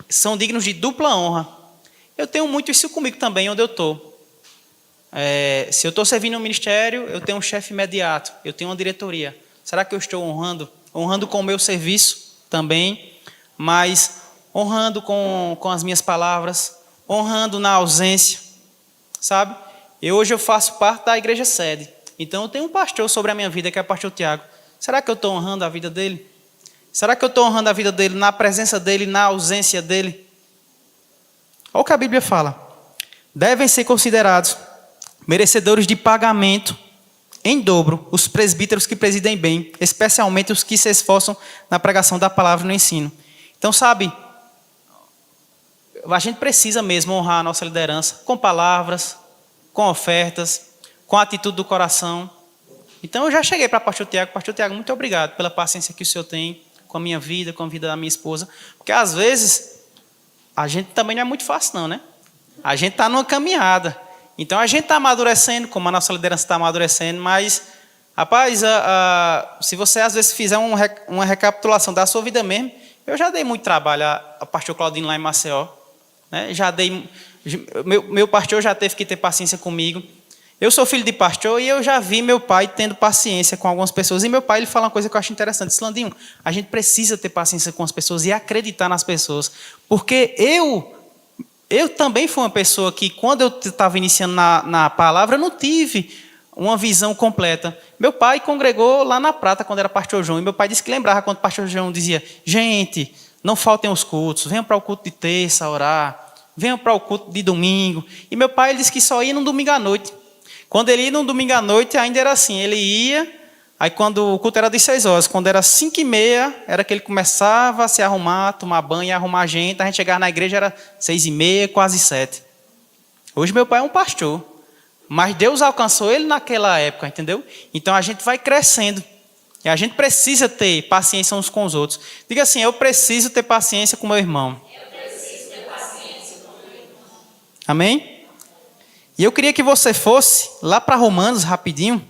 A: São dignos de dupla honra. Eu tenho muito isso comigo também, onde eu estou. Se eu estou servindo um ministério, eu tenho um chefe imediato, eu tenho uma diretoria. Será que eu estou honrando? Honrando com o meu serviço também, mas honrando com as minhas palavras, honrando na ausência, sabe? Hoje eu faço parte da igreja sede, então eu tenho um pastor sobre a minha vida, que é o pastor Tiago. Será que eu estou honrando a vida dele? Será que eu estou honrando a vida dele na presença dele, na ausência dele? Olha o que a Bíblia fala. Devem ser considerados merecedores de pagamento em dobro os presbíteros que presidem bem, especialmente os que se esforçam na pregação da palavra e no ensino. Então, sabe, a gente precisa mesmo honrar a nossa liderança com palavras, com ofertas, com a atitude do coração. Então, eu já cheguei para o pastor Tiago. Pastor Tiago, muito obrigado pela paciência que o senhor tem com a minha vida, com a vida da minha esposa. Porque, às vezes, a gente também não é muito fácil, não, né? A gente está numa caminhada. Então a gente está amadurecendo, como a nossa liderança está amadurecendo, mas, rapaz, se você às vezes fizer uma recapitulação da sua vida mesmo, eu já dei muito trabalho a pastor Claudino lá em Maceió, né? Meu pastor já teve que ter paciência comigo. Eu sou filho de pastor e eu já vi meu pai tendo paciência com algumas pessoas. E meu pai ele fala uma coisa que eu acho interessante. Diz, Landinho, a gente precisa ter paciência com as pessoas e acreditar nas pessoas. Porque eu também fui uma pessoa que, quando eu estava iniciando na palavra, eu não tive uma visão completa. Meu pai congregou lá na Prata, quando era pastor João. E meu pai disse que lembrava quando o pastor João dizia, gente, não faltem os cultos, venham para o culto de terça orar, venham para o culto de domingo. E meu pai ele disse que só ia no domingo à noite. Quando ele ia no domingo à noite, ainda era assim, ele ia, aí quando o culto era de 6 horas, quando era 5h30, era que ele começava a se arrumar, tomar banho e arrumar a gente chegava na igreja, era 6h30, quase 7. Hoje meu pai é um pastor, mas Deus alcançou ele naquela época, entendeu? Então a gente vai crescendo, e a gente precisa ter paciência uns com os outros. Diga assim, eu preciso ter paciência com meu irmão. Eu preciso ter paciência com meu irmão. Amém? E eu queria que você fosse lá para Romanos, rapidinho.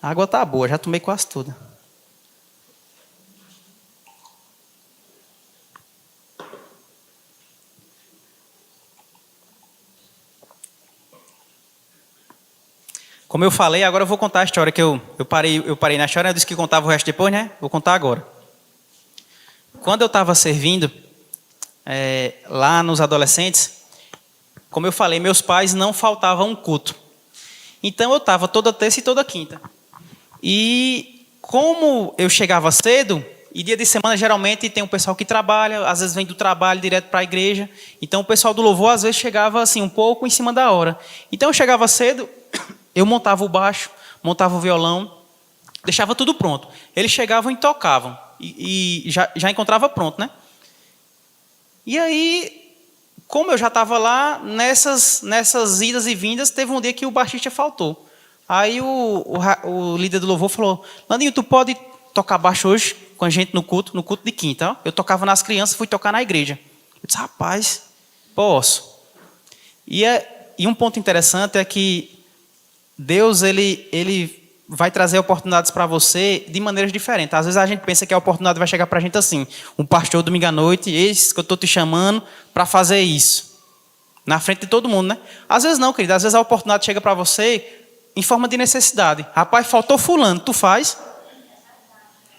A: A água está boa, já tomei quase toda. Como eu falei, agora eu vou contar a história que eu parei na história, eu disse que contava o resto depois, né? Vou contar agora. Quando eu estava servindo lá nos adolescentes, como eu falei, meus pais não faltavam um culto. Então eu estava toda terça e toda quinta. E como eu chegava cedo, e dia de semana geralmente tem um pessoal que trabalha, às vezes vem do trabalho direto para a igreja. Então o pessoal do louvor às vezes chegava assim um pouco em cima da hora. Então eu chegava cedo, eu montava o baixo, montava o violão, deixava tudo pronto. Eles chegavam e tocavam, e já encontrava pronto, né? E aí, como eu já estava lá, nessas idas e vindas, teve um dia que o baixista faltou. Aí o líder do louvor falou, Landinho, tu pode tocar baixo hoje com a gente no culto de quinta? Ó. Eu tocava nas crianças, fui tocar na igreja. Eu disse, rapaz, posso. E um ponto interessante é que Deus ele vai trazer oportunidades para você de maneiras diferentes. Às vezes a gente pensa que a oportunidade vai chegar para a gente assim, um pastor domingo à noite, esse que eu estou te chamando para fazer isso. Na frente de todo mundo, né? Às vezes não, querido. Às vezes a oportunidade chega para você em forma de necessidade. Rapaz, faltou fulano, tu faz.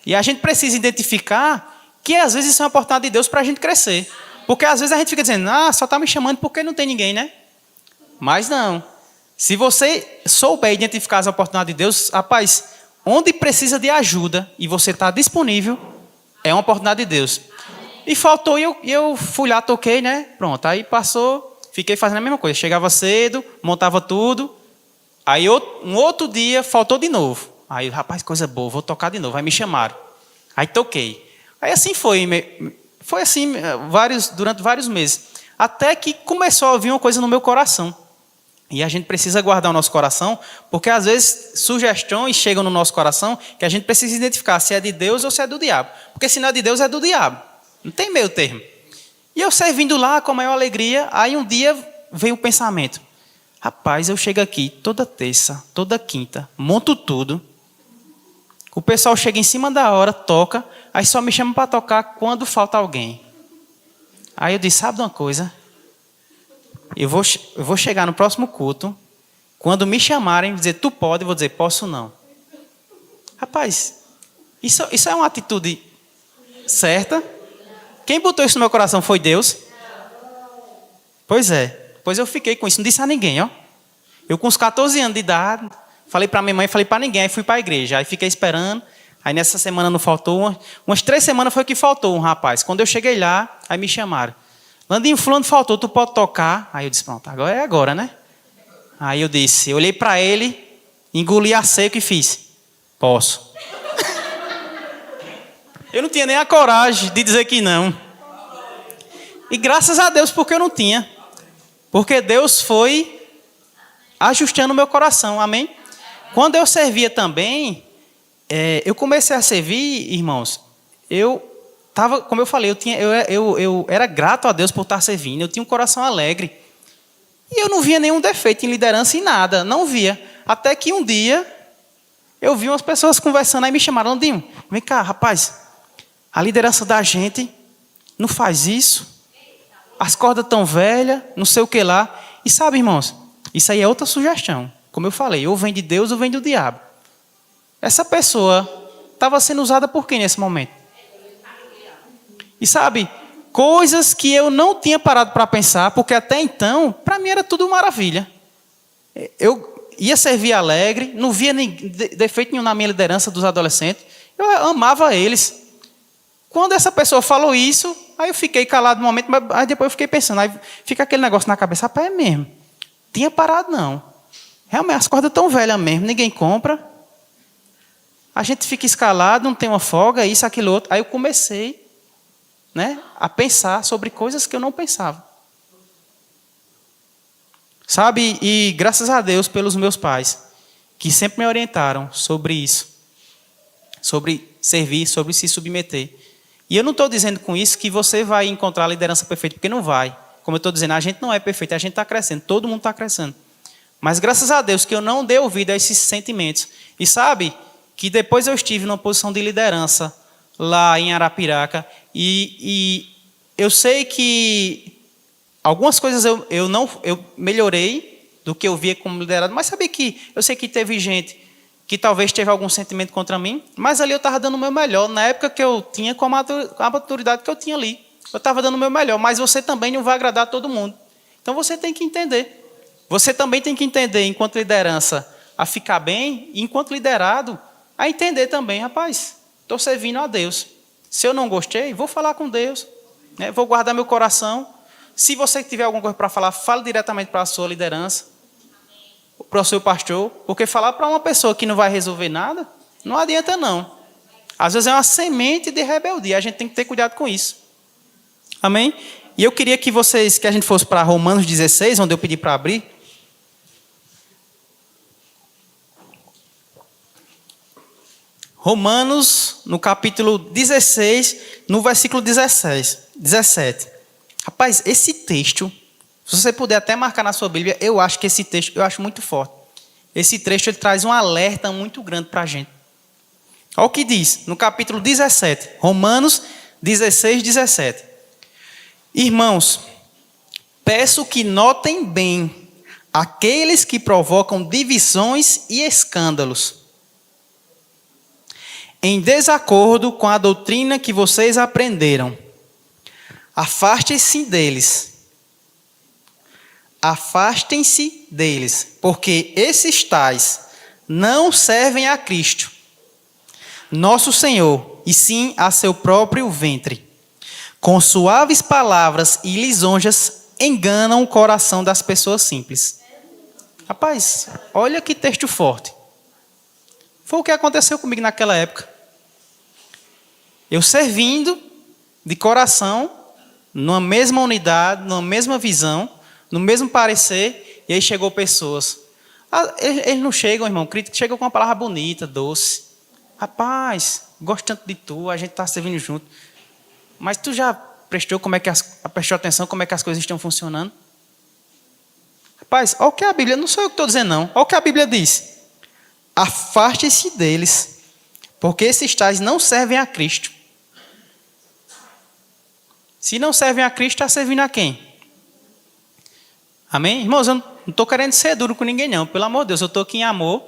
A: E a gente precisa identificar que às vezes isso é uma oportunidade de Deus para a gente crescer. Porque às vezes a gente fica dizendo, só está me chamando porque não tem ninguém, né? Mas não. Se você souber identificar as oportunidades de Deus, rapaz, onde precisa de ajuda e você está disponível, é uma oportunidade de Deus. E faltou e eu fui lá, toquei, né? Pronto, aí passou, fiquei fazendo a mesma coisa. Chegava cedo, montava tudo. Aí um outro dia faltou de novo. Aí, rapaz, coisa boa, vou tocar de novo. Aí me chamaram. Aí toquei. Aí assim foi assim durante vários meses. Até que começou a vir uma coisa no meu coração. E a gente precisa guardar o nosso coração, porque às vezes sugestões chegam no nosso coração que a gente precisa identificar se é de Deus ou se é do diabo. Porque se não é de Deus, é do diabo. Não tem meio termo. E eu servindo lá com a maior alegria, aí um dia veio o pensamento. Rapaz, eu chego aqui toda terça, toda quinta, monto tudo. O pessoal chega em cima da hora, toca, aí só me chama para tocar quando falta alguém. Aí eu disse, sabe de uma coisa? Eu vou chegar no próximo culto, quando me chamarem, dizer, tu pode, eu vou dizer, posso não. Rapaz, isso é uma atitude certa? Quem botou isso no meu coração foi Deus? Pois é. Pois eu fiquei com isso, não disse a ninguém, ó. Eu com uns 14 anos de idade, falei para minha mãe, falei para ninguém, aí fui para a igreja, aí fiquei esperando, aí nessa semana não faltou, umas 3 semanas foi que faltou um rapaz. Quando eu cheguei lá, aí me chamaram. Landinho, fulano faltou, tu pode tocar? Aí eu disse, pronto, agora é agora, né? Aí eu disse, eu olhei para ele, engoli a seco e fiz, posso. Eu não tinha nem a coragem de dizer que não. E graças a Deus, porque eu não tinha. Porque Deus foi ajustando o meu coração, amém? Quando eu servia também, eu comecei a servir, irmãos, eu como eu falei, eu era grato a Deus por estar servindo, eu tinha um coração alegre. E eu não via nenhum defeito em liderança em nada, não via. Até que um dia, eu vi umas pessoas conversando, aí me chamaram, Landinho, vem cá, rapaz, a liderança da gente não faz isso, as cordas tão velhas, não sei o que lá. E sabe, irmãos, isso aí é outra sugestão. Como eu falei, ou vem de Deus ou vem do diabo. Essa pessoa estava sendo usada por quem nesse momento? E sabe, coisas que eu não tinha parado para pensar, porque até então, para mim era tudo maravilha. Eu ia servir alegre, não via nem defeito nenhum na minha liderança dos adolescentes. Eu amava eles. Quando essa pessoa falou isso, aí eu fiquei calado no momento, mas aí depois eu fiquei pensando, aí fica aquele negócio na cabeça, rapaz, é mesmo. Tinha parado não. Realmente, as cordas estão velhas mesmo, ninguém compra. A gente fica escalado, não tem uma folga, isso, aquilo, outro. Aí eu comecei, a pensar sobre coisas que eu não pensava. Sabe, e graças a Deus pelos meus pais, que sempre me orientaram sobre isso. Sobre servir, sobre se submeter. E eu não estou dizendo com isso que você vai encontrar a liderança perfeita, porque não vai. Como eu estou dizendo, a gente não é perfeito, a gente está crescendo, todo mundo está crescendo. Mas graças a Deus que eu não dei ouvido a esses sentimentos. E sabe que depois eu estive numa posição de liderança lá em Arapiraca, e eu sei que algumas coisas eu melhorei do que eu via como liderado, mas sabia que eu sei que teve gente que talvez teve algum sentimento contra mim, mas ali eu estava dando o meu melhor, na época que eu tinha, com a maturidade que eu tinha ali. Eu estava dando o meu melhor, mas você também não vai agradar todo mundo. Então você tem que entender. Você também tem que entender, enquanto liderança, a ficar bem, e enquanto liderado, a entender também, rapaz, estou servindo a Deus. Se eu não gostei, vou falar com Deus, vou guardar meu coração. Se você tiver alguma coisa para falar, fale diretamente para a sua liderança, para o seu pastor, porque falar para uma pessoa que não vai resolver nada, não adianta não. Às vezes é uma semente de rebeldia, a gente tem que ter cuidado com isso. Amém? E eu queria que a gente fosse para Romanos 16, onde eu pedi para abrir. Romanos, no capítulo 16, no versículo 17. Rapaz, esse texto, se você puder até marcar na sua Bíblia, eu acho que esse texto, eu acho muito forte. Esse trecho ele traz um alerta muito grande para a gente. Olha o que diz, no capítulo 17, Romanos 16, 17. Irmãos, peço que notem bem aqueles que provocam divisões e escândalos, em desacordo com a doutrina que vocês aprenderam. Afastem-se deles. Afastem-se deles, porque esses tais não servem a Cristo, nosso Senhor, e sim a seu próprio ventre. Com suaves palavras e lisonjas enganam o coração das pessoas simples. Rapaz, olha que texto forte. Foi o que aconteceu comigo naquela época. Eu servindo de coração, numa mesma unidade, numa mesma visão, no mesmo parecer, e aí chegou pessoas. Eles não chegam, irmão, chegam com uma palavra bonita, doce. Rapaz, gosto tanto de tu, a gente está servindo junto. Mas tu já prestou atenção como é que as coisas estão funcionando? Rapaz, olha o que a Bíblia, não sou eu que estou dizendo não, olha o que a Bíblia diz. Afaste-se deles, porque esses tais não servem a Cristo. Se não servem a Cristo, está servindo a quem? Amém? Irmãos, eu não estou querendo ser duro com ninguém não, pelo amor de Deus, eu estou aqui em amor,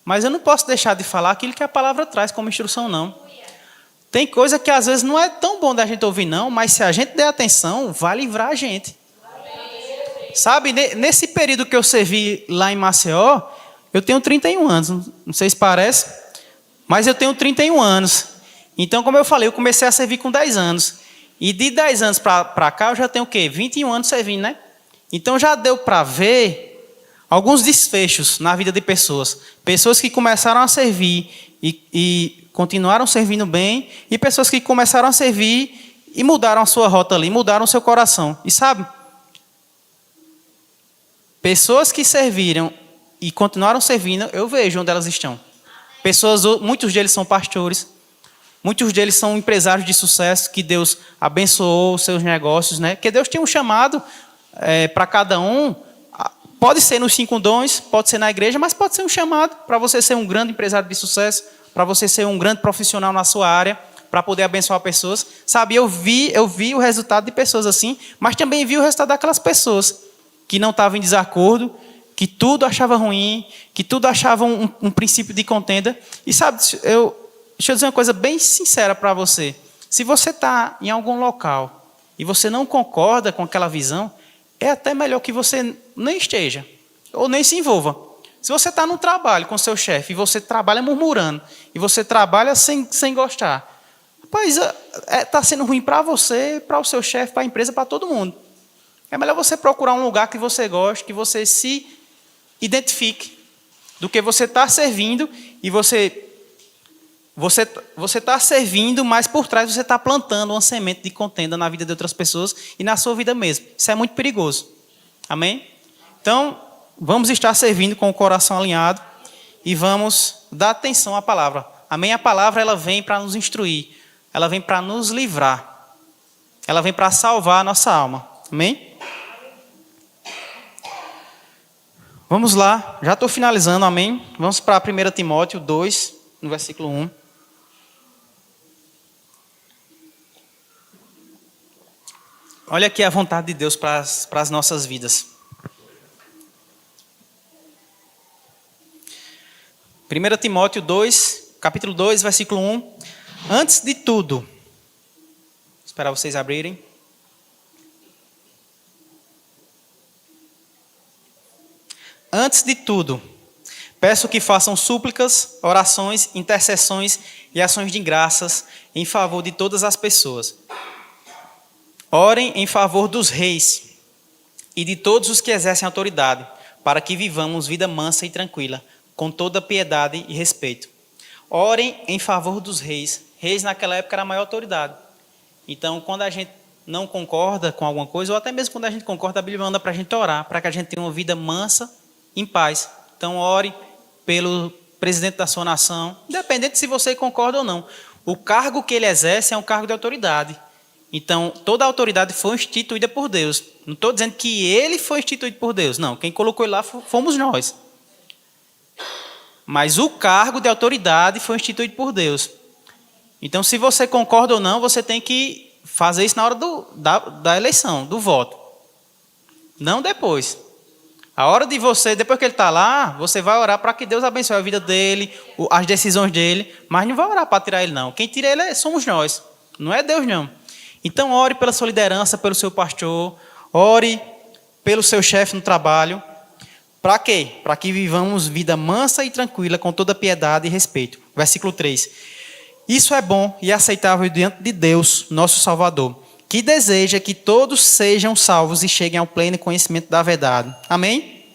A: mas eu não posso deixar de falar aquilo que a palavra traz como instrução não. Tem coisa que às vezes não é tão bom da gente ouvir não, mas se a gente der atenção, vai livrar a gente. Sabe, nesse período que eu servi lá em Maceió, eu tenho 31 anos, não sei se parece, mas eu tenho 31 anos. Então, como eu falei, eu comecei a servir com 10 anos. E de 10 anos para cá, eu já tenho o quê? 21 anos servindo, né? Então, já deu para ver alguns desfechos na vida de pessoas. Pessoas que começaram a servir e continuaram servindo bem, e pessoas que começaram a servir e mudaram a sua rota ali, mudaram o seu coração. E sabe, pessoas que serviram e continuaram servindo, eu vejo onde elas estão. Pessoas, muitos deles são pastores, Muitos deles são empresários de sucesso que Deus abençoou os seus negócios, né? Porque Deus tem um chamado para cada um. Pode ser nos 5 dons, pode ser na igreja, mas pode ser um chamado para você ser um grande empresário de sucesso, para você ser um grande profissional na sua área, para poder abençoar pessoas. Sabe, eu vi o resultado de pessoas assim, mas também vi o resultado daquelas pessoas que não estavam em desacordo, que tudo achava ruim, que tudo achava um princípio de contenda. E sabe, deixa eu dizer uma coisa bem sincera para você. Se você está em algum local e você não concorda com aquela visão, é até melhor que você nem esteja, ou nem se envolva. Se você está no trabalho com o seu chefe, e você trabalha murmurando, e você trabalha sem gostar, rapaz, está sendo ruim para você, para o seu chefe, para a empresa, para todo mundo. É melhor você procurar um lugar que você goste, que você se identifique, do que você está servindo, e você está servindo, mas por trás você está plantando uma semente de contenda na vida de outras pessoas e na sua vida mesmo. Isso é muito perigoso. Amém? Então, vamos estar servindo com o coração alinhado e vamos dar atenção à palavra. Amém? A palavra ela vem para nos instruir, ela vem para nos livrar, ela vem para salvar a nossa alma. Amém? Vamos lá, já estou finalizando, amém? Vamos para 1 Timóteo 2, no versículo 1. Olha aqui a vontade de Deus para as nossas vidas. 1 Timóteo 2, capítulo 2, versículo 1. Antes de tudo, vou esperar vocês abrirem. Antes de tudo, peço que façam súplicas, orações, intercessões e ações de graças em favor de todas as pessoas. Orem em favor dos reis e de todos os que exercem autoridade, para que vivamos vida mansa e tranquila, com toda piedade e respeito. Orem em favor dos reis. Reis naquela época era a maior autoridade. Então, quando a gente não concorda com alguma coisa, ou até mesmo quando a gente concorda, a Bíblia manda para a gente orar, para que a gente tenha uma vida mansa, em paz. Então, ore pelo presidente da sua nação, independente se você concorda ou não. O cargo que ele exerce é um cargo de autoridade. Então, toda a autoridade foi instituída por Deus. Não estou dizendo que ele foi instituído por Deus. Não, quem colocou ele lá fomos nós. Mas o cargo de autoridade foi instituído por Deus. Então, se você concorda ou não, você tem que fazer isso na hora da eleição, do voto. Não depois. A hora de você, depois que ele está lá, você vai orar para que Deus abençoe a vida dele, as decisões dele, mas não vai orar para tirar ele, não. Quem tira ele somos nós, não é Deus, não. Então, ore pela sua liderança, pelo seu pastor, ore pelo seu chefe no trabalho. Para quê? Para que vivamos vida mansa e tranquila, com toda piedade e respeito. Versículo 3. Isso é bom e aceitável diante de Deus, nosso Salvador, que deseja que todos sejam salvos e cheguem ao pleno conhecimento da verdade. Amém?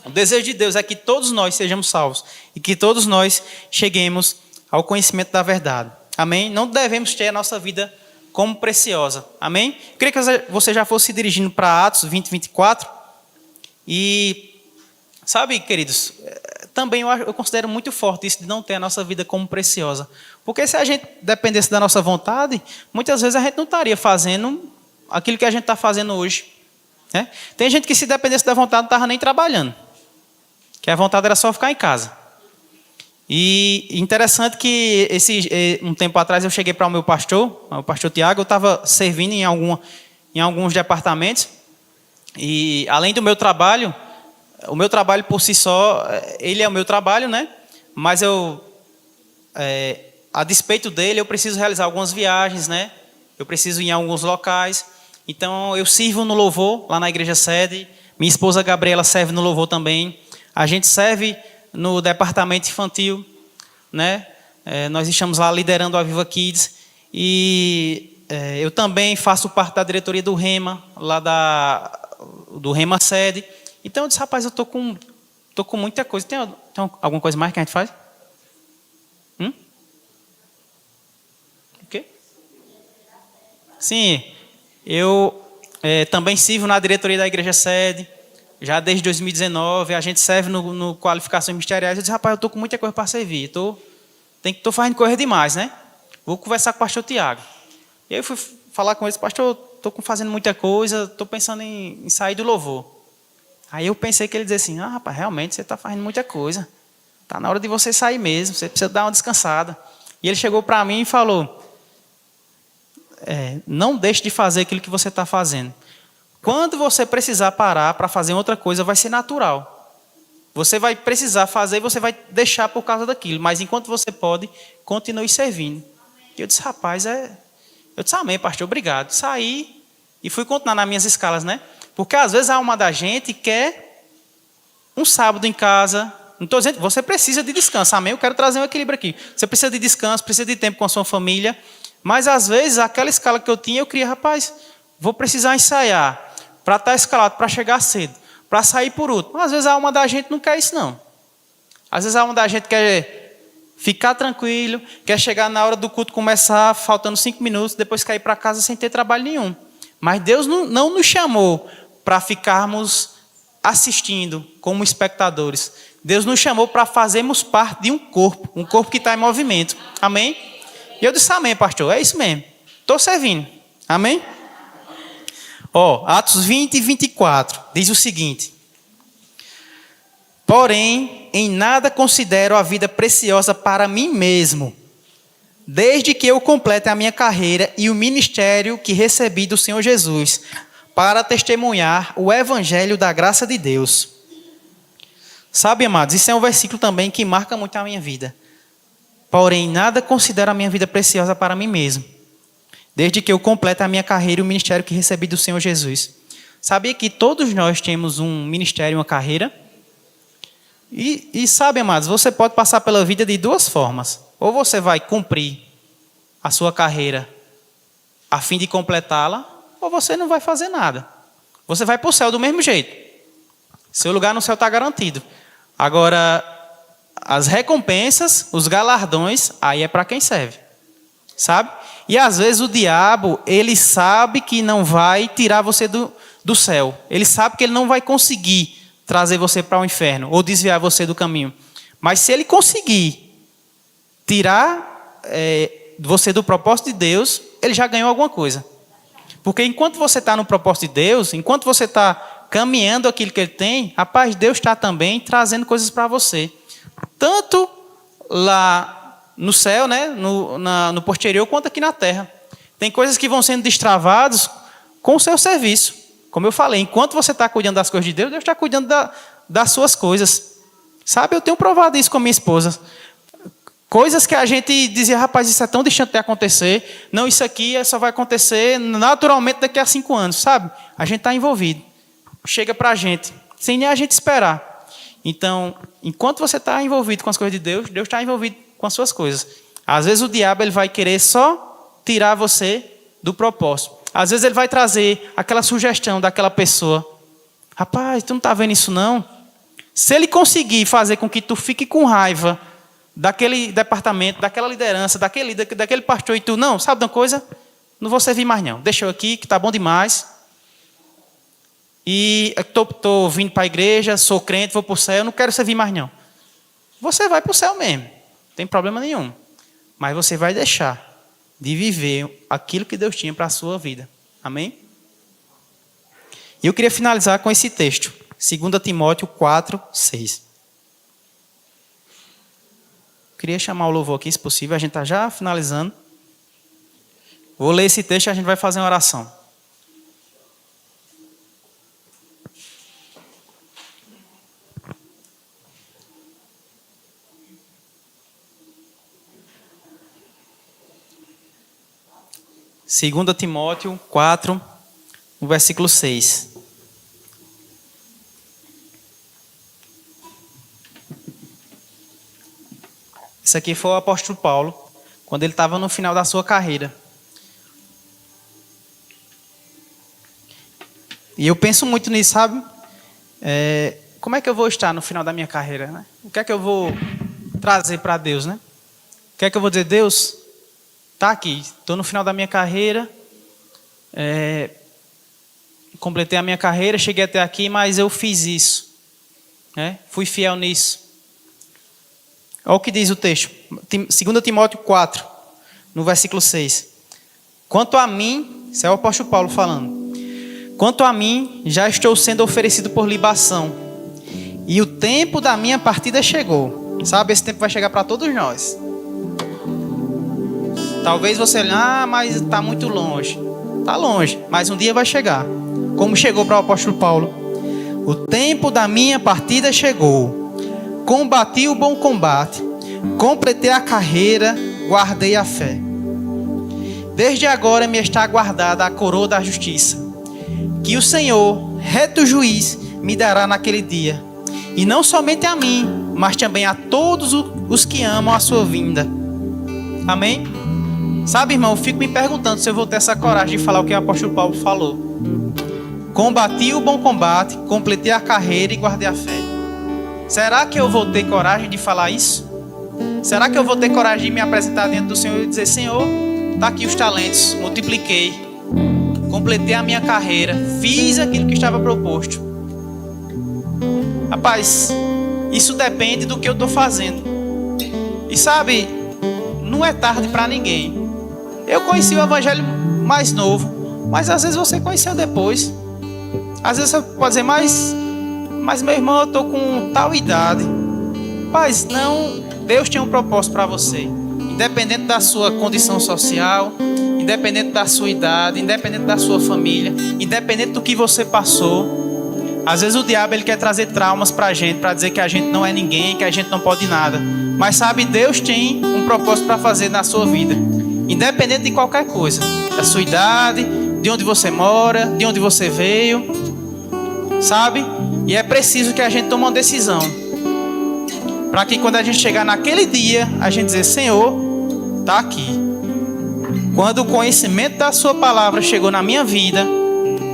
A: O desejo de Deus é que todos nós sejamos salvos e que todos nós cheguemos ao conhecimento da verdade. Amém? Não devemos ter a nossa vida como preciosa. Amém? Eu queria que você já fosse se dirigindo para Atos 20, 24. E, sabe, queridos, também eu considero muito forte isso de não ter a nossa vida como preciosa. Porque se a gente dependesse da nossa vontade, muitas vezes a gente não estaria fazendo aquilo que a gente está fazendo hoje. Né? Tem gente que se dependesse da vontade não estava nem trabalhando. Que a vontade era só ficar em casa. E interessante que um tempo atrás eu cheguei para o meu pastor Tiago, eu estava servindo em alguns departamentos. E além do meu trabalho, o meu trabalho por si só, ele é o meu trabalho, né? Mas a despeito dele, eu preciso realizar algumas viagens, né? Eu preciso ir em alguns locais. Então, eu sirvo no louvor, lá na igreja sede. Minha esposa Gabriela serve no louvor também. A gente serve no departamento infantil, né? Nós estamos lá liderando a Viva Kids. E eu também faço parte da diretoria do Rema, lá do Rema sede. Então, eu disse, rapaz, eu tô com muita coisa. Tem alguma coisa mais que a gente faz? O quê? Sim, eu também sirvo na diretoria da igreja sede, já desde 2019, a gente serve no Qualificações Ministeriais. Eu disse, rapaz, eu estou com muita coisa para servir, estou fazendo coisa demais, né? vou conversar com o pastor Tiago. E aí eu fui falar com ele, pastor, estou fazendo muita coisa, estou pensando em sair do louvor. Aí eu pensei que ele dizia assim, rapaz, realmente você está fazendo muita coisa. Está na hora de você sair mesmo, você precisa dar uma descansada. E ele chegou para mim e falou, não deixe de fazer aquilo que você está fazendo. Quando você precisar parar para fazer outra coisa, vai ser natural. Você vai precisar fazer e você vai deixar por causa daquilo. Mas enquanto você pode, continue servindo. E eu disse, rapaz, Eu disse, amém, pastor, obrigado. Saí e fui continuar nas minhas escalas, né? Porque às vezes a alma da gente quer um sábado em casa. Não estou dizendo, você precisa de descanso, amém? Eu quero trazer um equilíbrio aqui. Você precisa de descanso, precisa de tempo com a sua família. Mas às vezes, aquela escala que eu tinha, eu queria, rapaz, vou precisar ensaiar para estar escalado, para chegar cedo, para sair por último. Às vezes a alma da gente não quer isso, não. Às vezes a alma da gente quer ficar tranquilo, quer chegar na hora do culto começar, faltando 5 minutos, depois cair para casa sem ter trabalho nenhum. Mas Deus não nos chamou para ficarmos assistindo como espectadores. Deus nos chamou para fazermos parte de um corpo que está em movimento. Amém? E eu disse, amém, pastor, é isso mesmo. Estou servindo. Amém? Atos 20 e 24, diz o seguinte. Porém, em nada considero a vida preciosa para mim mesmo, desde que eu complete a minha carreira e o ministério que recebi do Senhor Jesus, para testemunhar o evangelho da graça de Deus. Sabe, amados, isso é um versículo também que marca muito a minha vida. Porém, nada considero a minha vida preciosa para mim mesmo, desde que eu complete a minha carreira e o ministério que recebi do Senhor Jesus. Sabia que todos nós temos um ministério e uma carreira? E sabe, amados, você pode passar pela vida de duas formas. Ou você vai cumprir a sua carreira a fim de completá-la, ou você não vai fazer nada. Você vai para o céu do mesmo jeito. Seu lugar no céu está garantido. Agora, as recompensas, os galardões, aí é para quem serve. Sabe? E às vezes o diabo, ele sabe que não vai tirar você do céu. Ele sabe que ele não vai conseguir trazer você para o inferno ou desviar você do caminho. Mas se ele conseguir tirar você do propósito de Deus, ele já ganhou alguma coisa. Porque enquanto você está no propósito de Deus, enquanto você está caminhando aquilo que ele tem, rapaz, Deus está também trazendo coisas para você. Tanto lá no céu, né, no posterior, quanto aqui na terra. Tem coisas que vão sendo destravadas com o seu serviço. Como eu falei, enquanto você está cuidando das coisas de Deus, Deus está cuidando das suas coisas. Sabe, eu tenho provado isso com a minha esposa. Coisas que a gente dizia, rapaz, isso é tão distante de acontecer. Não, isso aqui só vai acontecer naturalmente daqui a 5 anos, sabe? A gente está envolvido. Chega para a gente, sem nem a gente esperar. Então, enquanto você está envolvido com as coisas de Deus, Deus está envolvido com as suas coisas. Às vezes o diabo ele vai querer só tirar você do propósito. Às vezes ele vai trazer aquela sugestão daquela pessoa. Rapaz, tu não está vendo isso não? Se ele conseguir fazer com que tu fique com raiva daquele departamento, daquela liderança, daquele pastor e tu, não, sabe de uma coisa? Não vou servir mais não. Deixa eu aqui que está bom demais. E estou vindo para a igreja, sou crente, vou para o céu, não quero servir mais não. Você vai para o céu mesmo. Não tem problema nenhum. Mas você vai deixar de viver aquilo que Deus tinha para a sua vida. Amém? E eu queria finalizar com esse texto. 2 Timóteo 4, 6. Queria chamar o louvor aqui, se possível. A gente está já finalizando. Vou ler esse texto e a gente vai fazer uma oração. Segunda Timóteo 4, no versículo 6. Isso aqui foi o apóstolo Paulo, quando ele estava no final da sua carreira. E eu penso muito nisso, sabe? Como é que eu vou estar no final da minha carreira, né? O que é que eu vou trazer para Deus, né? O que é que eu vou dizer? Deus, tá aqui, estou no final da minha carreira, completei a minha carreira, cheguei até aqui, mas eu fiz isso, né? Fui fiel nisso. Olha o que diz o texto, 2 Timóteo 4, no versículo 6. Quanto a mim, isso é o apóstolo Paulo falando. Quanto a mim, já estou sendo oferecido por libação. E o tempo da minha partida chegou. Sabe, esse tempo vai chegar para todos nós. Talvez você olhe, mas está muito longe. Está longe, mas um dia vai chegar. Como chegou para o apóstolo Paulo. O tempo da minha partida chegou. Combati o bom combate. Completei a carreira, guardei a fé. Desde agora me está guardada a coroa da justiça, que o Senhor, reto juiz, me dará naquele dia. E não somente a mim, mas também a todos os que amam a sua vinda. Amém? Sabe, irmão, eu fico me perguntando se eu vou ter essa coragem de falar o que o apóstolo Paulo falou. Combati o bom combate, completei a carreira e guardei a fé. Será que eu vou ter coragem de falar isso? Será que eu vou ter coragem de me apresentar diante do Senhor e dizer: Senhor, está aqui os talentos, multipliquei, completei a minha carreira, fiz aquilo que estava proposto. Rapaz, isso depende do que eu estou fazendo. E sabe, não é tarde para ninguém. Eu conheci o evangelho mais novo, mas às vezes você conheceu depois. Às vezes você pode dizer, mas meu irmão, eu estou com tal idade. Mas não, Deus tem um propósito para você. Independente da sua condição social, independente da sua idade, independente da sua família, independente do que você passou. Às vezes o diabo ele quer trazer traumas para a gente, para dizer que a gente não é ninguém, que a gente não pode nada. Mas sabe, Deus tem um propósito para fazer na sua vida. Independente de qualquer coisa. Da sua idade, de onde você mora, de onde você veio. Sabe? E é preciso que a gente tome uma decisão. Para que quando a gente chegar naquele dia, a gente dizer, Senhor, está aqui. Quando o conhecimento da sua palavra chegou na minha vida,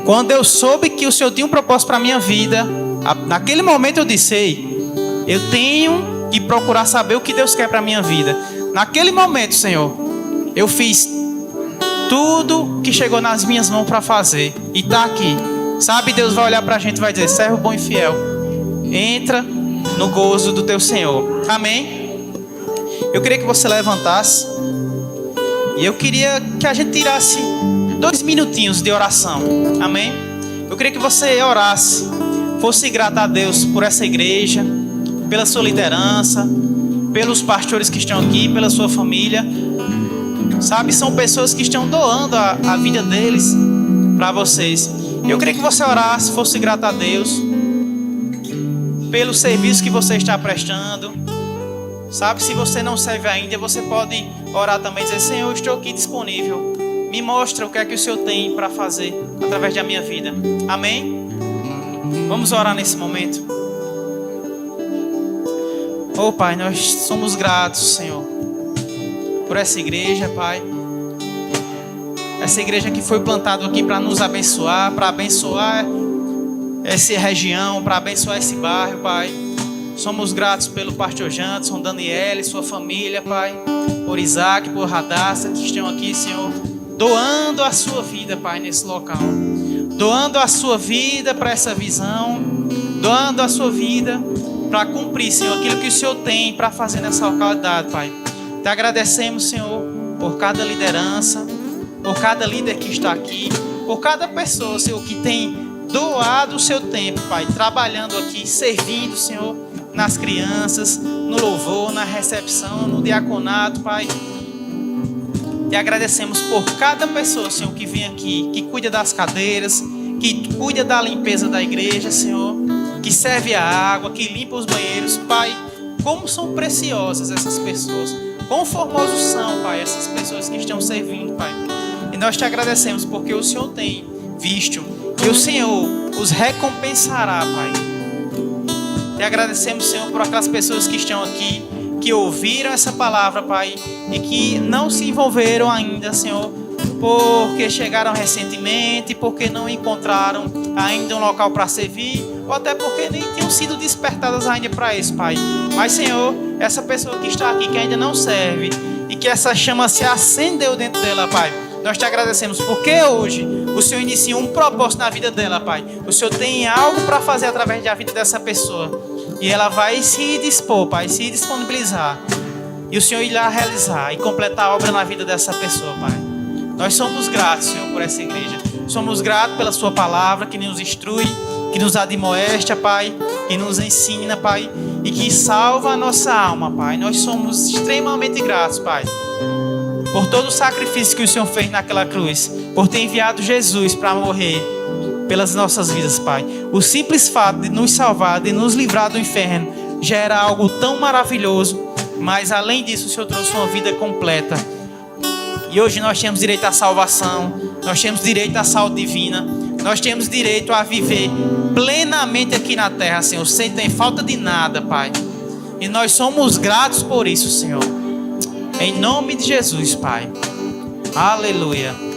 A: quando eu soube que o Senhor tinha um propósito para a minha vida, naquele momento eu disse, ei, eu tenho que procurar saber o que Deus quer para a minha vida. Naquele momento, Senhor, eu fiz tudo que chegou nas minhas mãos para fazer. E está aqui. Sabe, Deus vai olhar para a gente e vai dizer, servo bom e fiel, entra no gozo do teu Senhor. Amém? Eu queria que você levantasse. E eu queria que a gente tirasse 2 minutinhos de oração. Amém? Eu queria que você orasse, fosse grato a Deus por essa igreja, pela sua liderança, pelos pastores que estão aqui, pela sua família. Sabe, são pessoas que estão doando a vida deles para vocês. Eu queria que você orasse, fosse grato a Deus pelo serviço que você está prestando. Sabe, se você não serve ainda, você pode orar também e dizer, Senhor, eu estou aqui disponível. Me mostra o que é que o Senhor tem para fazer através da minha vida. Amém? Vamos orar nesse momento. Oh Pai, nós somos gratos, Senhor, por essa igreja, Pai. Essa igreja que foi plantada aqui para nos abençoar, para abençoar essa região, para abençoar esse bairro, Pai. Somos gratos pelo pastor Janderson, Daniela e sua família, Pai. Por Isaac, por Radassa, que estão aqui, Senhor, doando a sua vida, Pai, nesse local. Doando a sua vida para essa visão. Doando a sua vida para cumprir, Senhor, aquilo que o Senhor tem para fazer nessa localidade, Pai. Te agradecemos, Senhor, por cada liderança, por cada líder que está aqui, por cada pessoa, Senhor, que tem doado o seu tempo, Pai, trabalhando aqui, servindo, Senhor, nas crianças, no louvor, na recepção, no diaconato, Pai. Te agradecemos por cada pessoa, Senhor, que vem aqui, que cuida das cadeiras, que cuida da limpeza da igreja, Senhor, que serve a água, que limpa os banheiros, Pai. Como são preciosas essas pessoas, quão formosos são, Pai, essas pessoas que estão servindo, Pai. E nós te agradecemos porque o Senhor tem visto e o Senhor os recompensará, Pai. Te agradecemos, Senhor, por aquelas pessoas que estão aqui, que ouviram essa palavra, Pai, e que não se envolveram ainda, Senhor, porque chegaram recentemente, porque não encontraram ainda um local para servir, ou até porque nem tinham sido despertadas ainda para isso, Pai. Mas, Senhor, essa pessoa que está aqui, que ainda não serve, e que essa chama se acendeu dentro dela, Pai, nós te agradecemos, porque hoje o Senhor inicia um propósito na vida dela, Pai. O Senhor tem algo para fazer através da vida dessa pessoa. E ela vai se dispor, Pai, se disponibilizar E o Senhor irá realizar e completar a obra na vida dessa pessoa, Pai. Nós somos gratos, Senhor, por essa igreja. Somos gratos pela sua palavra que nos instrui, que nos admoesta, Pai, que nos ensina, Pai, e que salva a nossa alma, Pai. Nós somos extremamente gratos, Pai, por todo o sacrifício que o Senhor fez naquela cruz, por ter enviado Jesus para morrer pelas nossas vidas, Pai. O simples fato de nos salvar, de nos livrar do inferno, já era algo tão maravilhoso, mas além disso o Senhor trouxe uma vida completa. E hoje nós temos direito à salvação, nós temos direito à saúde divina, nós temos direito a viver plenamente aqui na terra, Senhor, sem ter falta de nada, Pai. E nós somos gratos por isso, Senhor. Em nome de Jesus, Pai. Aleluia.